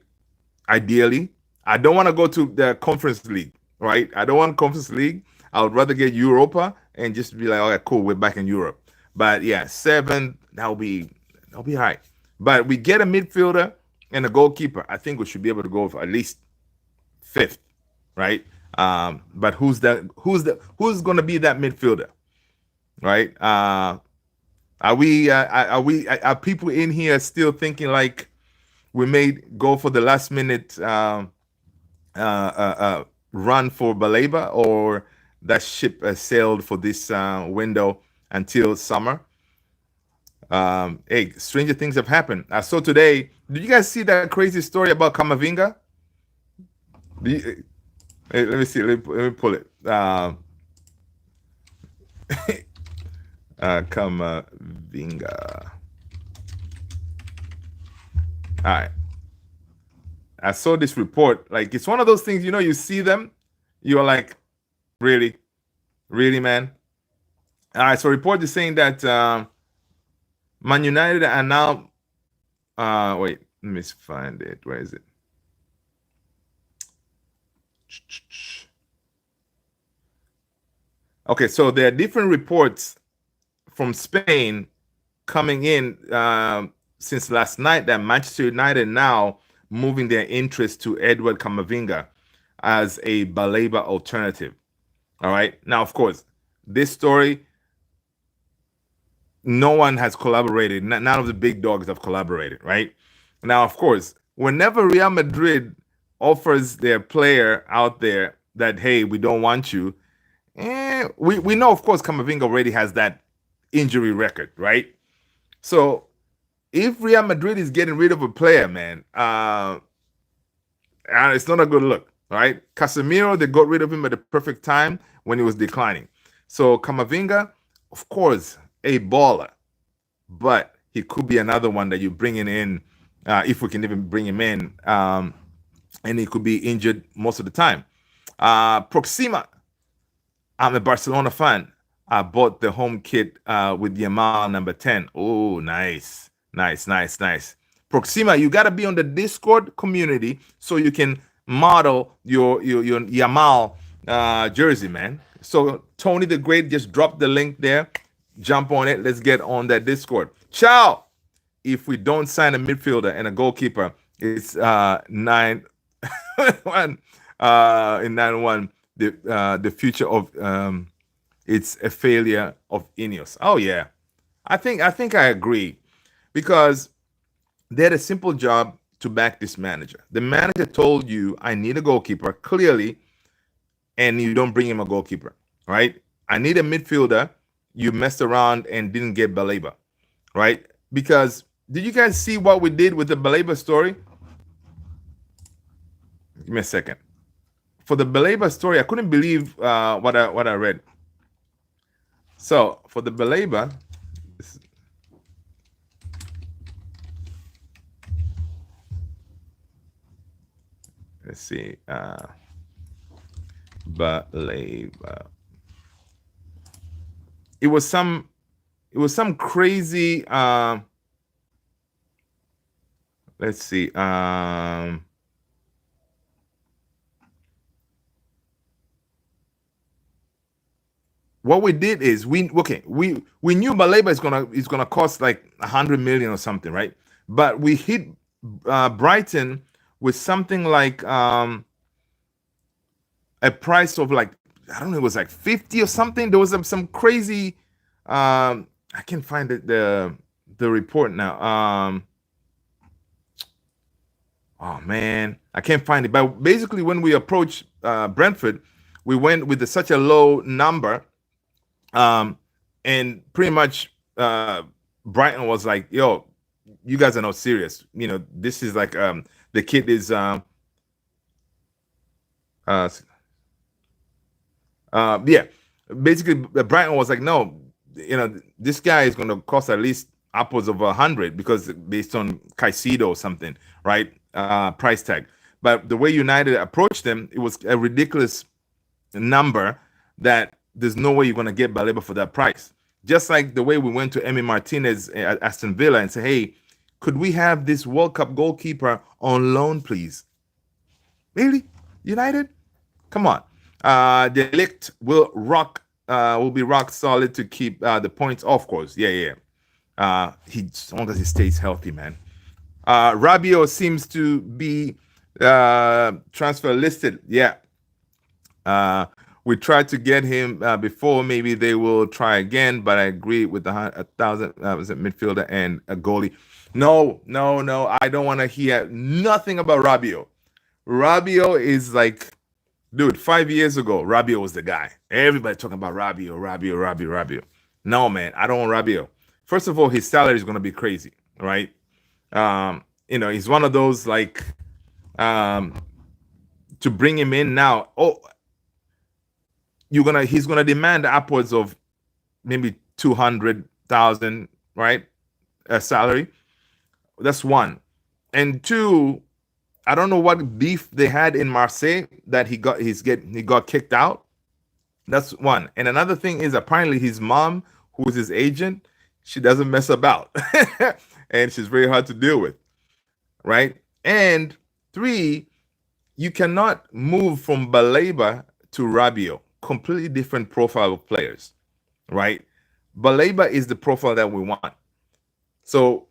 Ideally, I don't want to go to the Conference League, right? I don't want Conference League. I would rather get Europa and just be like, okay, cool, we're back in Europe. But yeah, seventh, that'll be all right. But we get a midfielder and a goalkeeper. I think we should be able to go for at least fifth, right? But who's going to be that midfielder, right? Are people in here still thinking like we may go for the last minute run for Baleba, or that ship has sailed for this window until summer? Hey, stranger things have happened. I saw today. Did you guys see that crazy story about Kamavinga? Hey, let me see. Let me pull it. Kamavinga. All right. I saw this report. Like, it's one of those things, you see them, you're like, really, man. All right. So report is saying that Man United are now. Wait, let me find it. Where is it? Okay, so there are different reports from Spain coming in since last night that Manchester United now moving their interest to Edward Camavinga as a Baleba alternative. All right. Now, of course, this story, no one has collaborated. None of the big dogs have collaborated, right? Now, of course, whenever Real Madrid offers their player out there that, hey, we don't want you, we know, of course, Camavinga already has that injury record, right? So if Real Madrid is getting rid of a player, man, it's not a good look, right? Casemiro, they got rid of him at the perfect time when he was declining. So Camavinga, of course, a baller, but he could be another one that you're bringing in, if we can even bring him in, and he could be injured most of the time. Proxima, I'm a Barcelona fan. I bought the home kit with Yamal number 10. Oh, nice. Proxima, you got to be on the Discord community so you can model your Yamal jersey, man. So Tony the Great just dropped the link there. Jump on it. Let's get on that Discord. Ciao. If we don't sign a midfielder and a goalkeeper, it's 9-1 in 9-1. The future of it's a failure of Inos. Oh yeah, I think I agree, because they had a simple job to back this manager. The manager told you, I need a goalkeeper, clearly, and you don't bring him a goalkeeper, right? I need a midfielder. You messed around and didn't get Baleba, right? Because did you guys see what we did with the Baleba story? Give me a second. For the Baleba story, I couldn't believe what I read. So for the Baleba, let's see, Baleba. It was some crazy. Let's see. What we did is we knew Baleba is gonna cost like 100 million or something, right? But we hit Brighton with something like a price of like, I don't know, it was like 50 or something. There was some crazy. I can't find the report now. Oh man, I can't find it. But basically, when we approached Brentford, we went with such a low number. And pretty much Brighton was like, yo, you guys are not serious. This is like the kid is basically Brighton was like, no, this guy is going to cost at least upwards of 100, because based on Caicedo or something, right? Price tag. But the way United approached them, it was a ridiculous number that there's no way you're going to get Baleba for that price. Just like the way we went to Emi Martinez at Aston Villa and say, hey, could we have this World Cup goalkeeper on loan, please? Really? United? Come on. The elect will be rock solid to keep the points, of course. Yeah. As long as he stays healthy, man. Rabiot seems to be transfer listed. Yeah. We tried to get him before. Maybe they will try again, but I agree with the 1,000 was it midfielder and a goalie. No. I don't want to hear nothing about Rabiot. Rabiot is like, dude, 5 years ago, Rabiot was the guy. Everybody talking about Rabiot. No, man, I don't want Rabiot. First of all, his salary is going to be crazy, right? He's one of those like to bring him in now. Oh, he's gonna demand upwards of maybe 200,000, right? A salary. That's one, and two. I don't know what beef they had in Marseille that he got kicked out. That's one. And another thing is apparently his mom, who's his agent, she doesn't mess about, and she's very hard to deal with, right? And three, you cannot move from Baleba to Rabiot. Completely different profile of players, right? Baleba is the profile that we want. So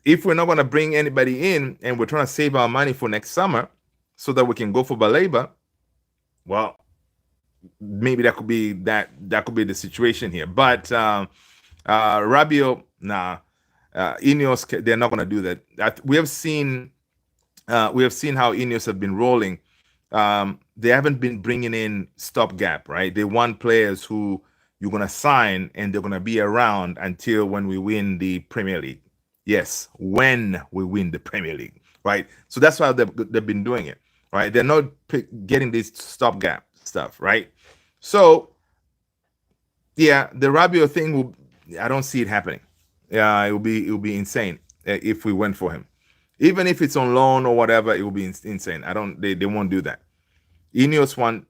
if we're not going to bring anybody in and we're trying to save our money for next summer so that we can go for Baleba, well, maybe that could be the situation here. But Rabiot, nah. Inos, they're not going to do that. We have seen how Inos have been rolling. They haven't been bringing in stopgap, right? They want players who you're going to sign and they're going to be around until when we win the Premier League. Yes, when we win the Premier League, right? So that's why they've been doing it, right? They're not getting this stopgap stuff, right? So, yeah, the Rabiot thing I don't see it happening. Yeah, it will be insane if we went for him. Even if it's on loan or whatever, it will be insane. They won't do that. Ineos want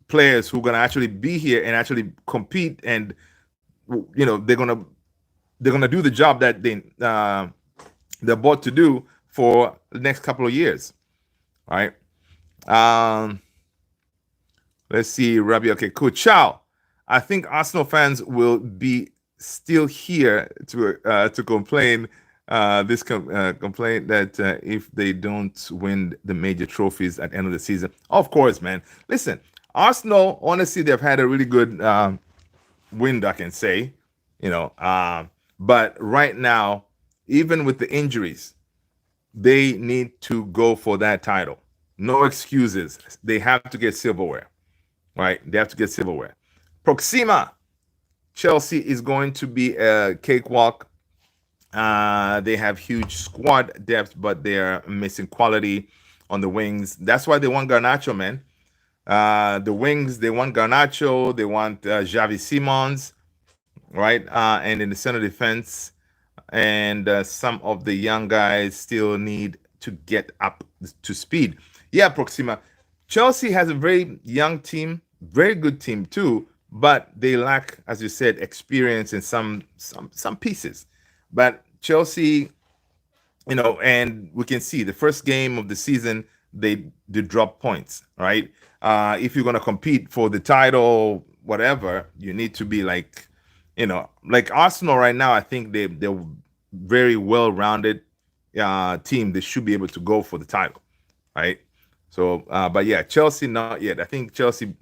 players who are gonna actually be here and actually compete, and they're gonna do the job that they're bought to do for the next couple of years. All right. Let's see, Rabiot. Okay, cool. Ciao. I think Arsenal fans will be still here to complain. Complaint that if they don't win the major trophies at the end of the season. Of course, man. Listen, Arsenal, honestly, they've had a really good win, I can say. But right now, even with the injuries, they need to go for that title. No excuses. They have to get silverware, right? They have to get silverware. Proxima, Chelsea is going to be a cakewalk. They have huge squad depth, but they're missing quality on the wings. That's why they want Garnacho, man. The wings, they want Garnacho. They want Xavi Simons, right? And in the center defense, and some of the young guys still need to get up to speed. Yeah, Proxima. Chelsea has a very young team, very good team too, but they lack, as you said, experience in some pieces. But Chelsea, and we can see the first game of the season, they drop points, right? If you're going to compete for the title, whatever, you need to be like Arsenal right now. I think they're very well-rounded team. They should be able to go for the title, right? So, but yeah, Chelsea not yet. I think Chelsea,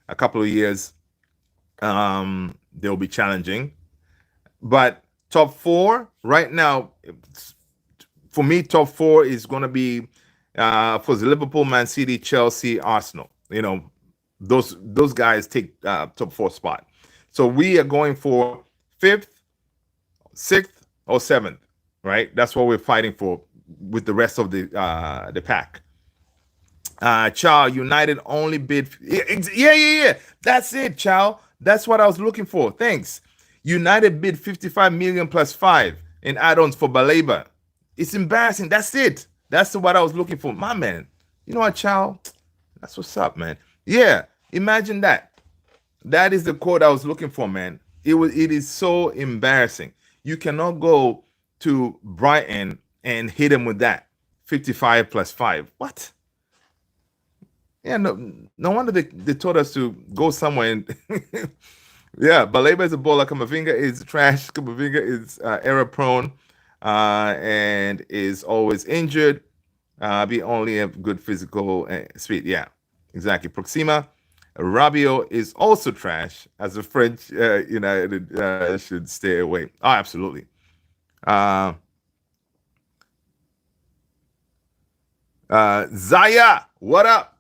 a couple of years, they'll be challenging. But top four right now, for me, top four is going to be for the Liverpool, Man City, Chelsea, Arsenal. Those guys take top four spot. So we are going for 5th, 6th, or 7th, right? That's what we're fighting for with the rest of the pack. Chow, United only bid. Yeah. That's it, Chow. That's what I was looking for. Thanks. United bid 55 million plus 5 in add-ons for Baleba. It's embarrassing. That's it. That's what I was looking for. My man. You know what, child? That's what's up, man. Yeah. Imagine that. That is the quote I was looking for, man. It is so embarrassing. You cannot go to Brighton and hit him with that. 55 plus 5. What? Yeah, no wonder they told us to go somewhere and yeah, Baleba is a bowler. Kamavinga is trash. Kamavinga is error prone and is always injured. We only have good physical speed. Yeah, exactly. Proxima. Rabiot is also trash, as the French United should stay away. Oh, absolutely. Uh, Zaya, what up?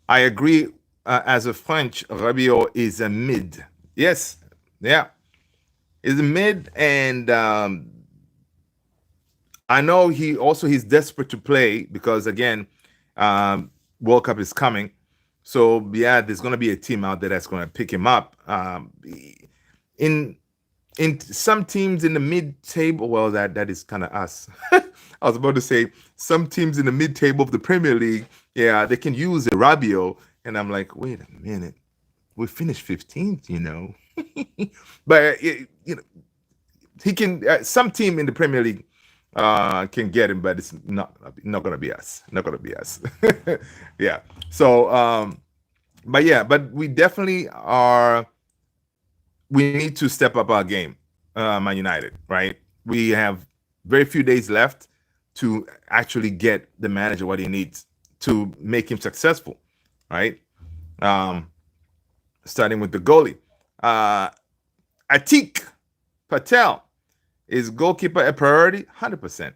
I agree. As a French, Rabiot is a mid. Yes, yeah, is a mid, and I know he's desperate to play because again, World Cup is coming. So yeah, there's going to be a team out there that's going to pick him up. In some teams in the mid table, well, that is kind of us. I was about to say some teams in the mid table of the Premier League, yeah, they can use a Rabiot, and I'm like, wait a minute, we finished 15th, but he can. Some team in the Premier League can get him, but it's not going to be us. Not going to be us. Yeah. So, but we definitely are. We need to step up our game, Man United. Right. We have very few days left to actually get the manager what he needs to make him successful. Right. Starting with the goalie, Atik Patel. Is goalkeeper a priority? 100%.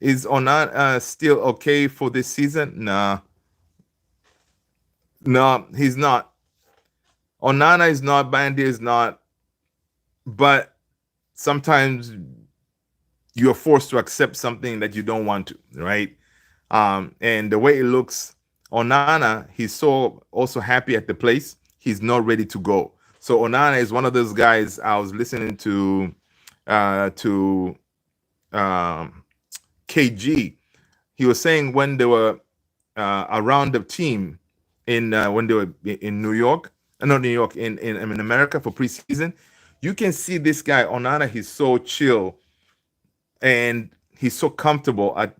Is Onana still okay for this season? Nah. No, he's not. Onana is not. Bandy is not. But sometimes you're forced to accept something that you don't want to, right? And the way it looks, Onana, he's so also happy at the place. He's not ready to go. So Onana is one of those guys. I was listening to KG. He was saying when they were around the team when they were in New York, not New York, in America for preseason, you can see this guy Onana. He's so chill and he's so comfortable at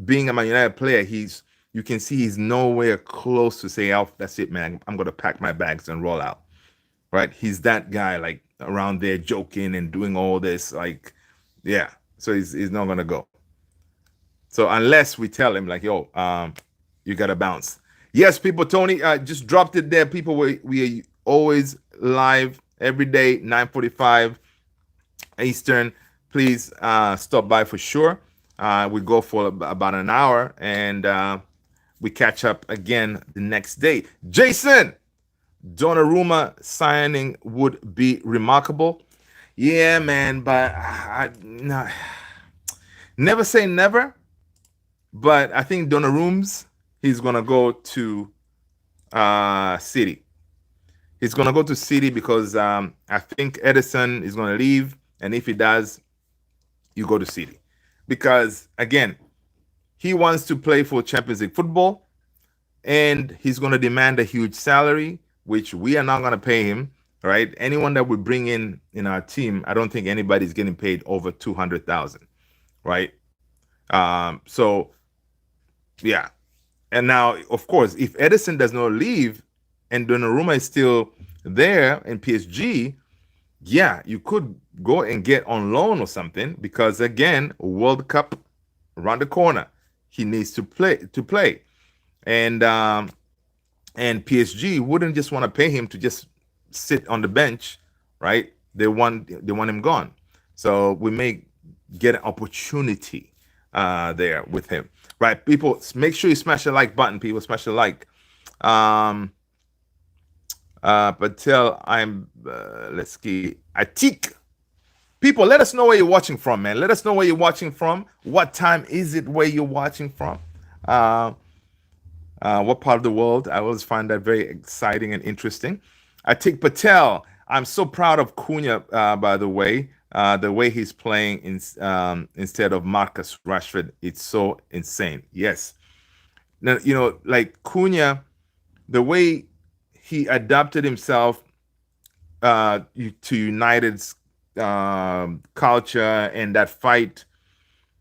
being a Man United player. You can see he's nowhere close to say, "Oh, that's it, man. I'm gonna pack my bags and roll out." Right? He's that guy, like around there joking and doing all this, like, yeah. So he's not gonna go. So unless we tell him, like, "Yo, you gotta bounce." Yes, people. Tony just dropped it there. People, we are always live every day, 9:45 Eastern. Please stop by for sure. We go for about an hour, and we catch up again the next day. Jason, Donnarumma signing would be remarkable. Yeah, man, but never say never. But I think Donnarumma's, he's gonna go to City. He's gonna go to City because I think Edison is gonna leave, and if he does, you go to City. Because again, he wants to play for Champions League football, and he's gonna demand a huge salary, which we are not gonna pay him. Right? Anyone that we bring in our team, I don't think anybody's getting paid over 200,000. Right? So yeah. And now, of course, if Edison does not leave and Donnarumma is still there in PSG, yeah, you could go and get on loan or something because again, World Cup around the corner. He needs to play. And PSG wouldn't just want to pay him to just sit on the bench, right? They want him gone. So we may get an opportunity there with him. Right, people, make sure you smash the like button. People, smash the like. Patel, let's see. Atik. People, let us know where you're watching from, man. Let us know where you're watching from. What time is it where you're watching from? What part of the world? I always find that very exciting and interesting. Atik Patel. I'm so proud of Cunha, by the way. The way he's playing instead of Marcus Rashford, it's so insane. Yes. Now, like Cunha, the way he adapted himself to United's culture and that fight.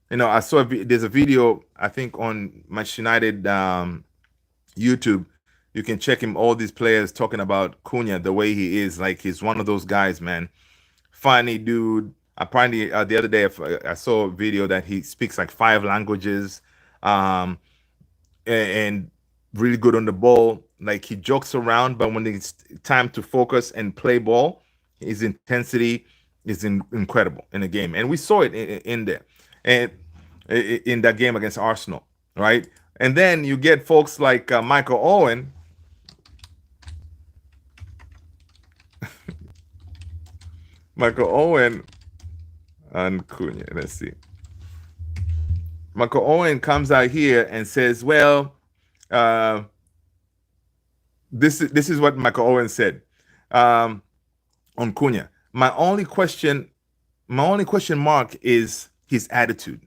I saw there's a video I think on Manchester United YouTube. You can check him. All these players talking about Cunha, the way he is. Like he's one of those guys, man. Funny dude. Apparently, the other day I saw a video that he speaks like 5 languages. Um, and really good on the ball. Like he jokes around, but when it's time to focus and play ball, his intensity is incredible in the game, and we saw it in there, and in that game against Arsenal, right? And then you get folks like Michael Owen. Michael Owen and Cunha. Let's see. Michael Owen comes out here and says, "Well, uh, this is what Michael Owen said um, on Cunha. My only question mark is his attitude.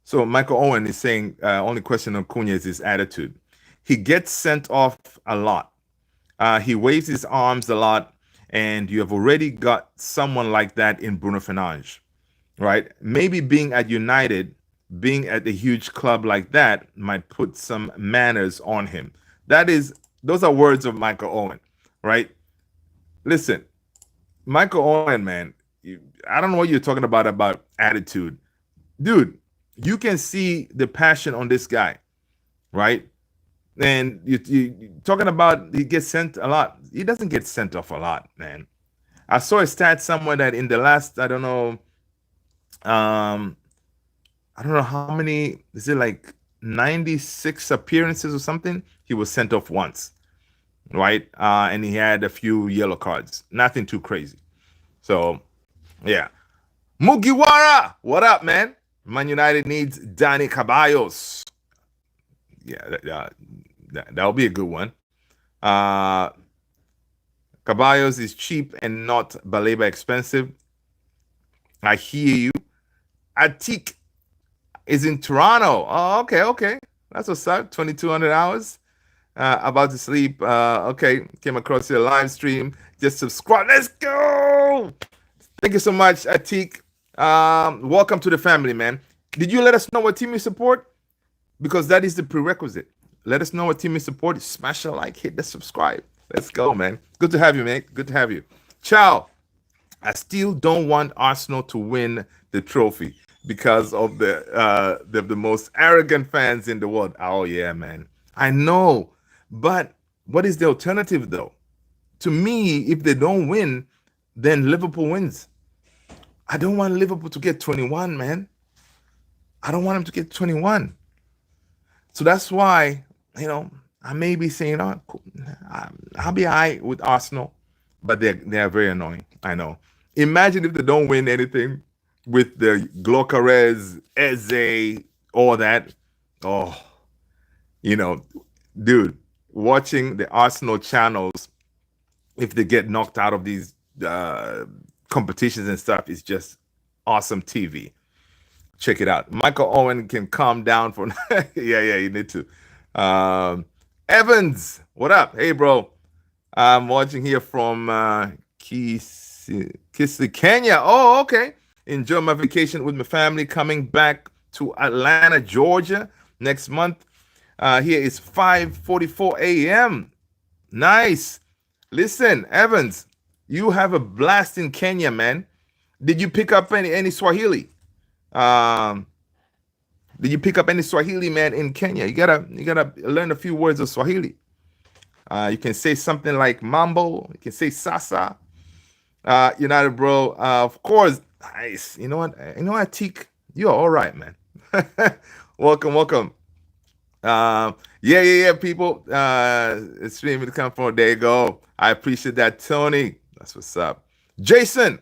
So Michael Owen is saying only question on Cunha is his attitude. He gets sent off a lot. He waves his arms a lot, and you have already got someone like that in Bruno Fernandes, right? Maybe being at United, being at a huge club like that might put some manners on him. Those are words of Michael Owen, right? Listen, Michael Owen, man, I don't know what you're talking about attitude. Dude, you can see the passion on this guy, right? And you talking about he gets sent a lot. He doesn't get sent off a lot, man. I saw a stat somewhere that in the last, um, I don't know how many, is it like 96 appearances or something? He was sent off once, right? And he had a few yellow cards. Nothing too crazy. So, yeah. Mugiwara, what up, man? Man United needs Danny Caballos. Yeah, that'll be a good one. Caballos is cheap and not Baleba expensive. I hear you. Atik is in Toronto. Oh, okay. That's what's up. 2,200 hours. About to sleep. Okay, came across your live stream. Just subscribe. Let's go. Thank you so much, Atik. Welcome to the family, man. Did you let us know what team you support? Because that is the prerequisite. Let us know what team you support. Smash a like, hit the subscribe. Let's go, man. Good to have you, mate. Good to have you. Ciao. I still don't want Arsenal to win the trophy because of the most arrogant fans in the world. Oh yeah, man. I know, but what is the alternative though? To me, if they don't win, then Liverpool wins. I don't want Liverpool to get 21, man. I don't want them to get 21. So that's why, I may be saying, oh, I'll be all right with Arsenal, but they're very annoying. I know. Imagine if they don't win anything with the Glocares, Eze, all that. Oh, dude, watching the Arsenal channels, if they get knocked out of these competitions and stuff, is just awesome TV. Check it out. Michael Owen can calm down for yeah, you need to. Evans, what up? Hey, bro. I'm watching here from Kissi, Kenya. Oh, okay. Enjoy my vacation with my family. Coming back to Atlanta, Georgia next month. Here is 5:44 a.m. Nice. Listen, Evans, you have a blast in Kenya, man. Did you pick up any Swahili? Did you pick up any Swahili, man, in Kenya? You gotta learn a few words of Swahili. You can say something like mambo. You can say sasa. United, bro. Of course. Nice. You know what? Teak, you're all right, man. Welcome. Yeah, people. Streaming to come from. There you go. I appreciate that, Tony. That's what's up. Jason,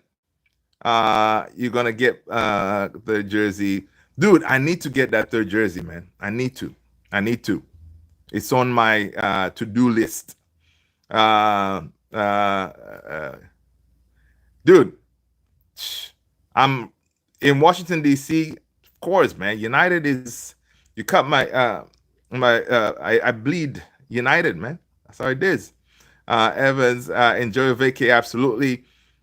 you're gonna get the jersey. Dude, I need to get that third jersey, man. I need to. It's on my to-do list. Dude, I'm in Washington D.C. Of course, man. United is you cut I bleed United, man. That's how it is. Evans, enjoy your vacay. Absolutely.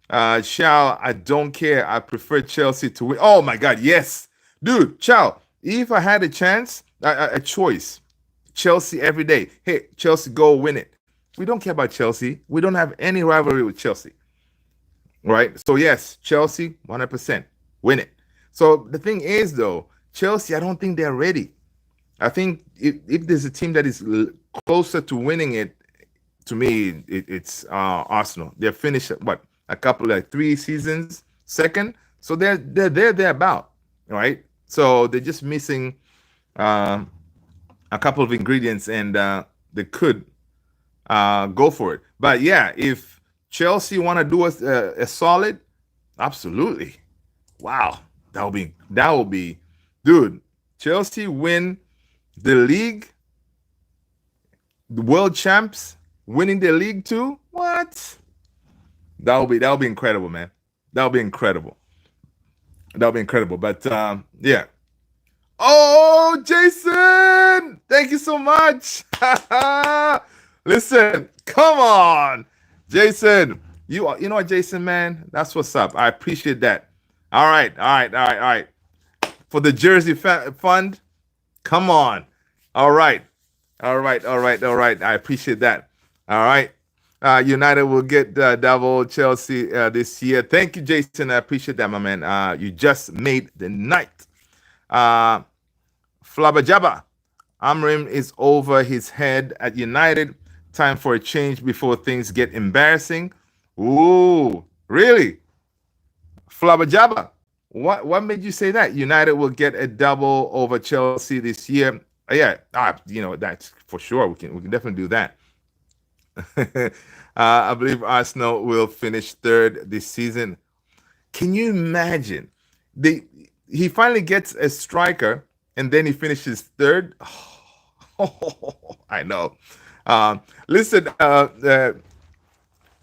Shao, I don't care. I prefer Chelsea to win. Oh my God, yes, dude. Chow, if I had a chance, a choice, Chelsea every day. Hey, Chelsea, go win it. We don't care about Chelsea. We don't have any rivalry with Chelsea, right? So yes, Chelsea, 100% win it. So the thing is, though, Chelsea, I don't think they're ready. I think if there's a team that is closer to winning it, to me, it's Arsenal. They're finished what a couple like 3 seasons second, so they're about right. So they're just missing a couple of ingredients, and they could go for it. But yeah, if Chelsea want to do us a solid, absolutely. Wow, that will be, dude. Chelsea win the league, the world champs, winning the league too. What? That'll be incredible, man. That'll be incredible. That'll be incredible. But yeah. Oh, Jason, thank you so much. Listen, come on, Jason. You know what, Jason, man? That's what's up. I appreciate that. All right, all right, all right, all right. For the Jersey Fund, come on. All right, all right, all right, all right. I appreciate that. All right. United will get double Chelsea this year. Thank you, Jason. I appreciate that, my man. You just made the night. Flabajaba. Amrim is over his head at United. Time for a change before things get embarrassing. Ooh, really? Flabajaba. What made you say that? United will get a double over Chelsea this year. Yeah, that's for sure. We can definitely do that. I believe Arsenal will finish third this season. Can you imagine? He finally gets a striker, and then he finishes third. Oh, I know. Listen,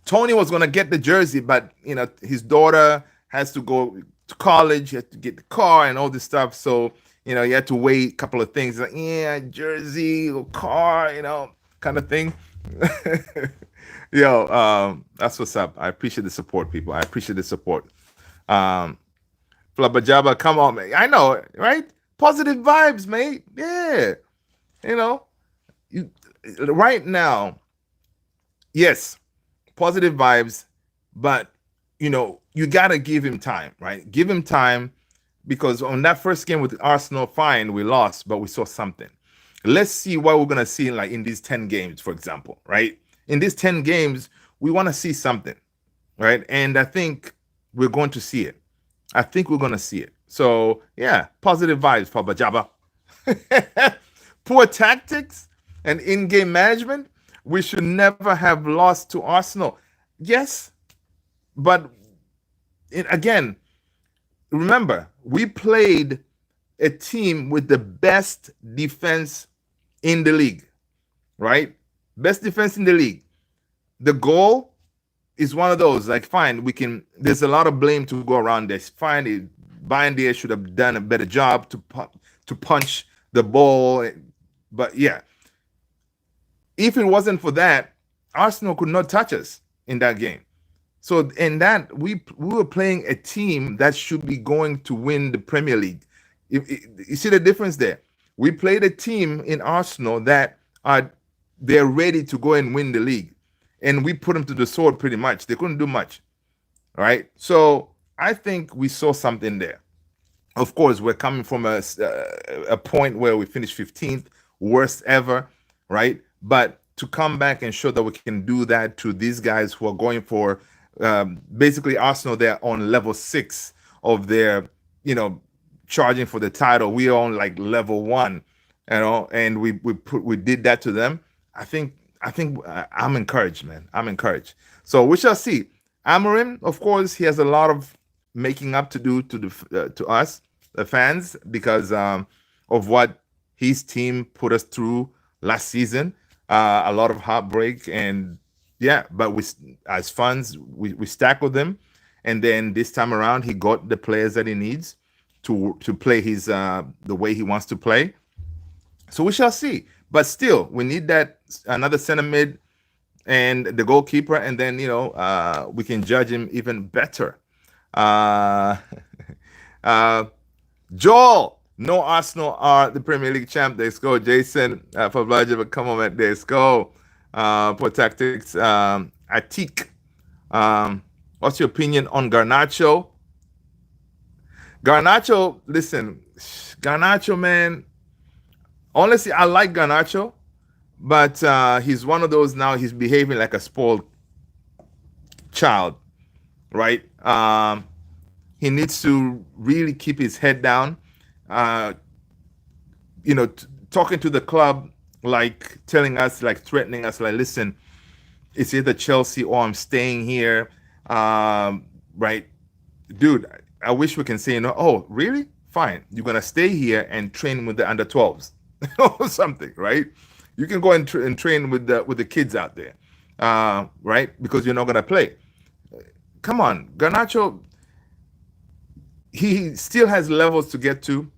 Tony was gonna get the jersey, but his daughter has to go to college. He has to get the car and all this stuff. So he had to wait a couple of things, like jersey or car, kind of thing. Yo, that's what's up. I appreciate the support, people. I appreciate the support. Flabajaba, come on, man. I know, right? Positive vibes, mate. Yeah. You, right now, yes, positive vibes, but you gotta give him time, right? Give him time, because on that first game with Arsenal, fine, we lost, but we saw something. Let's see what we're gonna see in these 10 games, for example, right? In these 10 games, we want to see something, right? And I think we're going to see it. I think we're going to see it. So yeah, positive vibes for Bajaba. Poor tactics and in-game management. We should never have lost to Arsenal. Yes, but again, remember, we played a team with the best defense in the league, right? Best defense in the league. The goal is one of those. Like, fine, there's a lot of blame to go around this. Fine, Bindier should have done a better job to punch the ball. But yeah, if it wasn't for that, Arsenal could not touch us in that game. So in that, we were playing a team that should be going to win the Premier League. You see the difference there? We played a team in Arsenal that they're ready to go and win the league, and we put them to the sword pretty much. They couldn't do much, right? So I think we saw something there. Of course, we're coming from a point where we finished 15th, worst ever, right? But to come back and show that we can do that to these guys who are going for basically Arsenal, they're on level 6 of their, charging for the title. We are on like level 1, and we did that to them. I think I'm encouraged, man. I'm encouraged. So we shall see. Amorim, of course, he has a lot of making up to do to us, the fans, because of what his team put us through last season. A lot of heartbreak, and yeah, but we as fans we stack with them, and then this time around he got the players that he needs to play his the way he wants to play. So we shall see. But still, we need that another center mid and the goalkeeper, and then we can judge him even better. Uh, uh, Joel, no Arsenal are the Premier League champ. Let's go, Jason. For Vlad, come on, man. Let's go. For tactics, Atik. What's your opinion on Garnacho? Garnacho, listen, Garnacho, man. Honestly, I like Garnacho, but he's one of those now. He's behaving like a spoiled child, right? He needs to really keep his head down. Uh, talking to the club, like telling us, like threatening us, like, listen, it's either Chelsea or I'm staying here, right? Dude, I wish we can say, oh, really? Fine. You're going to stay here and train with the under 12s or something, right? You can go and train with the kids out there, right? Because you're not going to play. Come on. Garnacho, he still has levels to get to.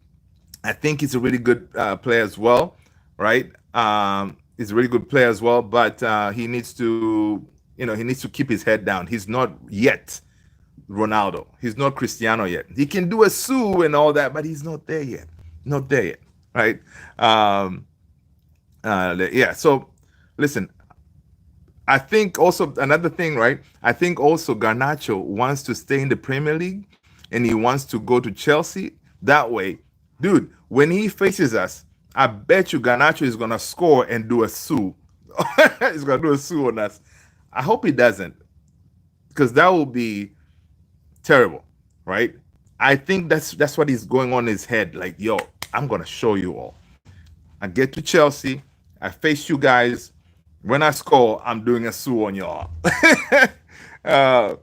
I think he's a really good player as well, right? He's a really good player as well, but he needs to, he needs to keep his head down. He's not yet Ronaldo. He's not Cristiano yet. He can do a sue and all that, but he's not there yet. Not there yet, right? Yeah. So, listen. I think also another thing, right? I think also Garnacho wants to stay in the Premier League, and he wants to go to Chelsea. That way, dude, when he faces us, I bet you Garnacho is gonna score and do a sue. He's gonna do a sue on us. I hope he doesn't, because that will be terrible, right? I think that's what is going on in his head. Like, yo, I'm gonna show you all. I get to Chelsea, I face you guys. When I score, I'm doing a sue on y'all. Yeah.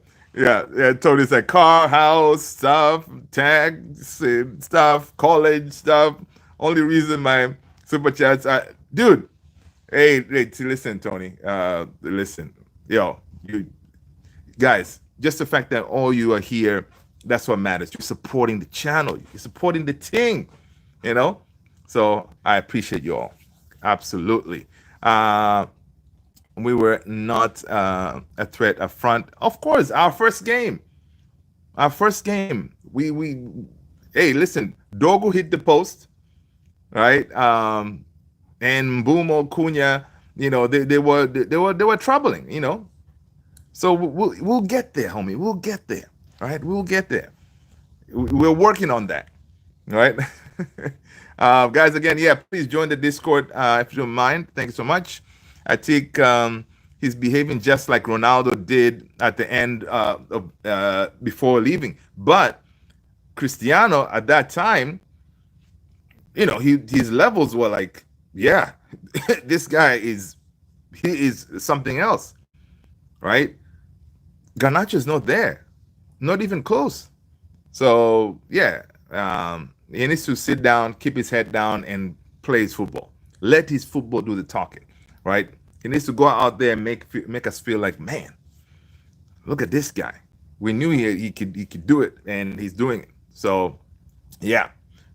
Tony said car, house, stuff, tag, stuff, college stuff. Only reason my super chats, dude. Hey, listen, Tony. Listen, yo, you guys. Just the fact that all you are here, that's what matters. You're supporting the channel. You're supporting the team. So I appreciate you all. Absolutely. We were not a threat up front. Of course, our first game. We hey, listen, Dogo hit the post, right? And Mbumo, Cunha, they were troubling, So we'll get there, homie. We'll get there. All right, we'll get there. We're working on that. All right. Guys, again, yeah, please join the Discord if you don't mind. Thank you so much. I think he's behaving just like Ronaldo did at the end of before leaving. But Cristiano at that time, his levels were like, yeah, this guy is something else, right? Garnacho is not there, not even close. So yeah, he needs to sit down, keep his head down, and play his football. Let his football do the talking, right? He needs to go out there and make us feel like, man, look at this guy. We knew he could do it, and he's doing it. So yeah,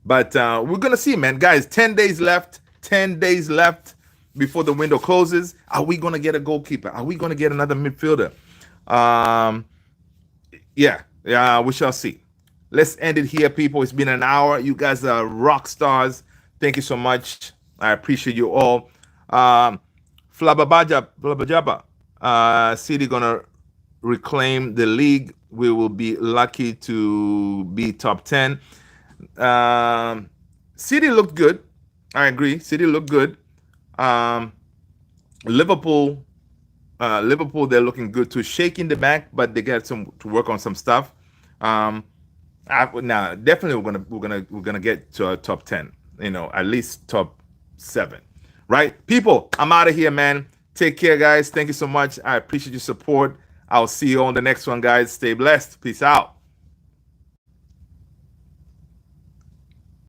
but we're gonna see, man, guys. 10 days left. 10 days left before the window closes. Are we gonna get a goalkeeper? Are we gonna get another midfielder? Yeah, we shall see. Let's end it here, people. It's been an hour. You guys are rock stars. Thank you so much. I appreciate you all. Flabajaba, City gonna reclaim the league. We will be lucky to be top 10. City looked good. I agree. City looked good. Liverpool, they're looking good too. Shaking the back, but they got to work on some stuff. Definitely we're gonna get to a top 10. At least top 7. Right, people? I'm out of here, man. Take care, guys. Thank you so much. I appreciate your support. I'll see you on the next one, guys. Stay blessed. Peace out.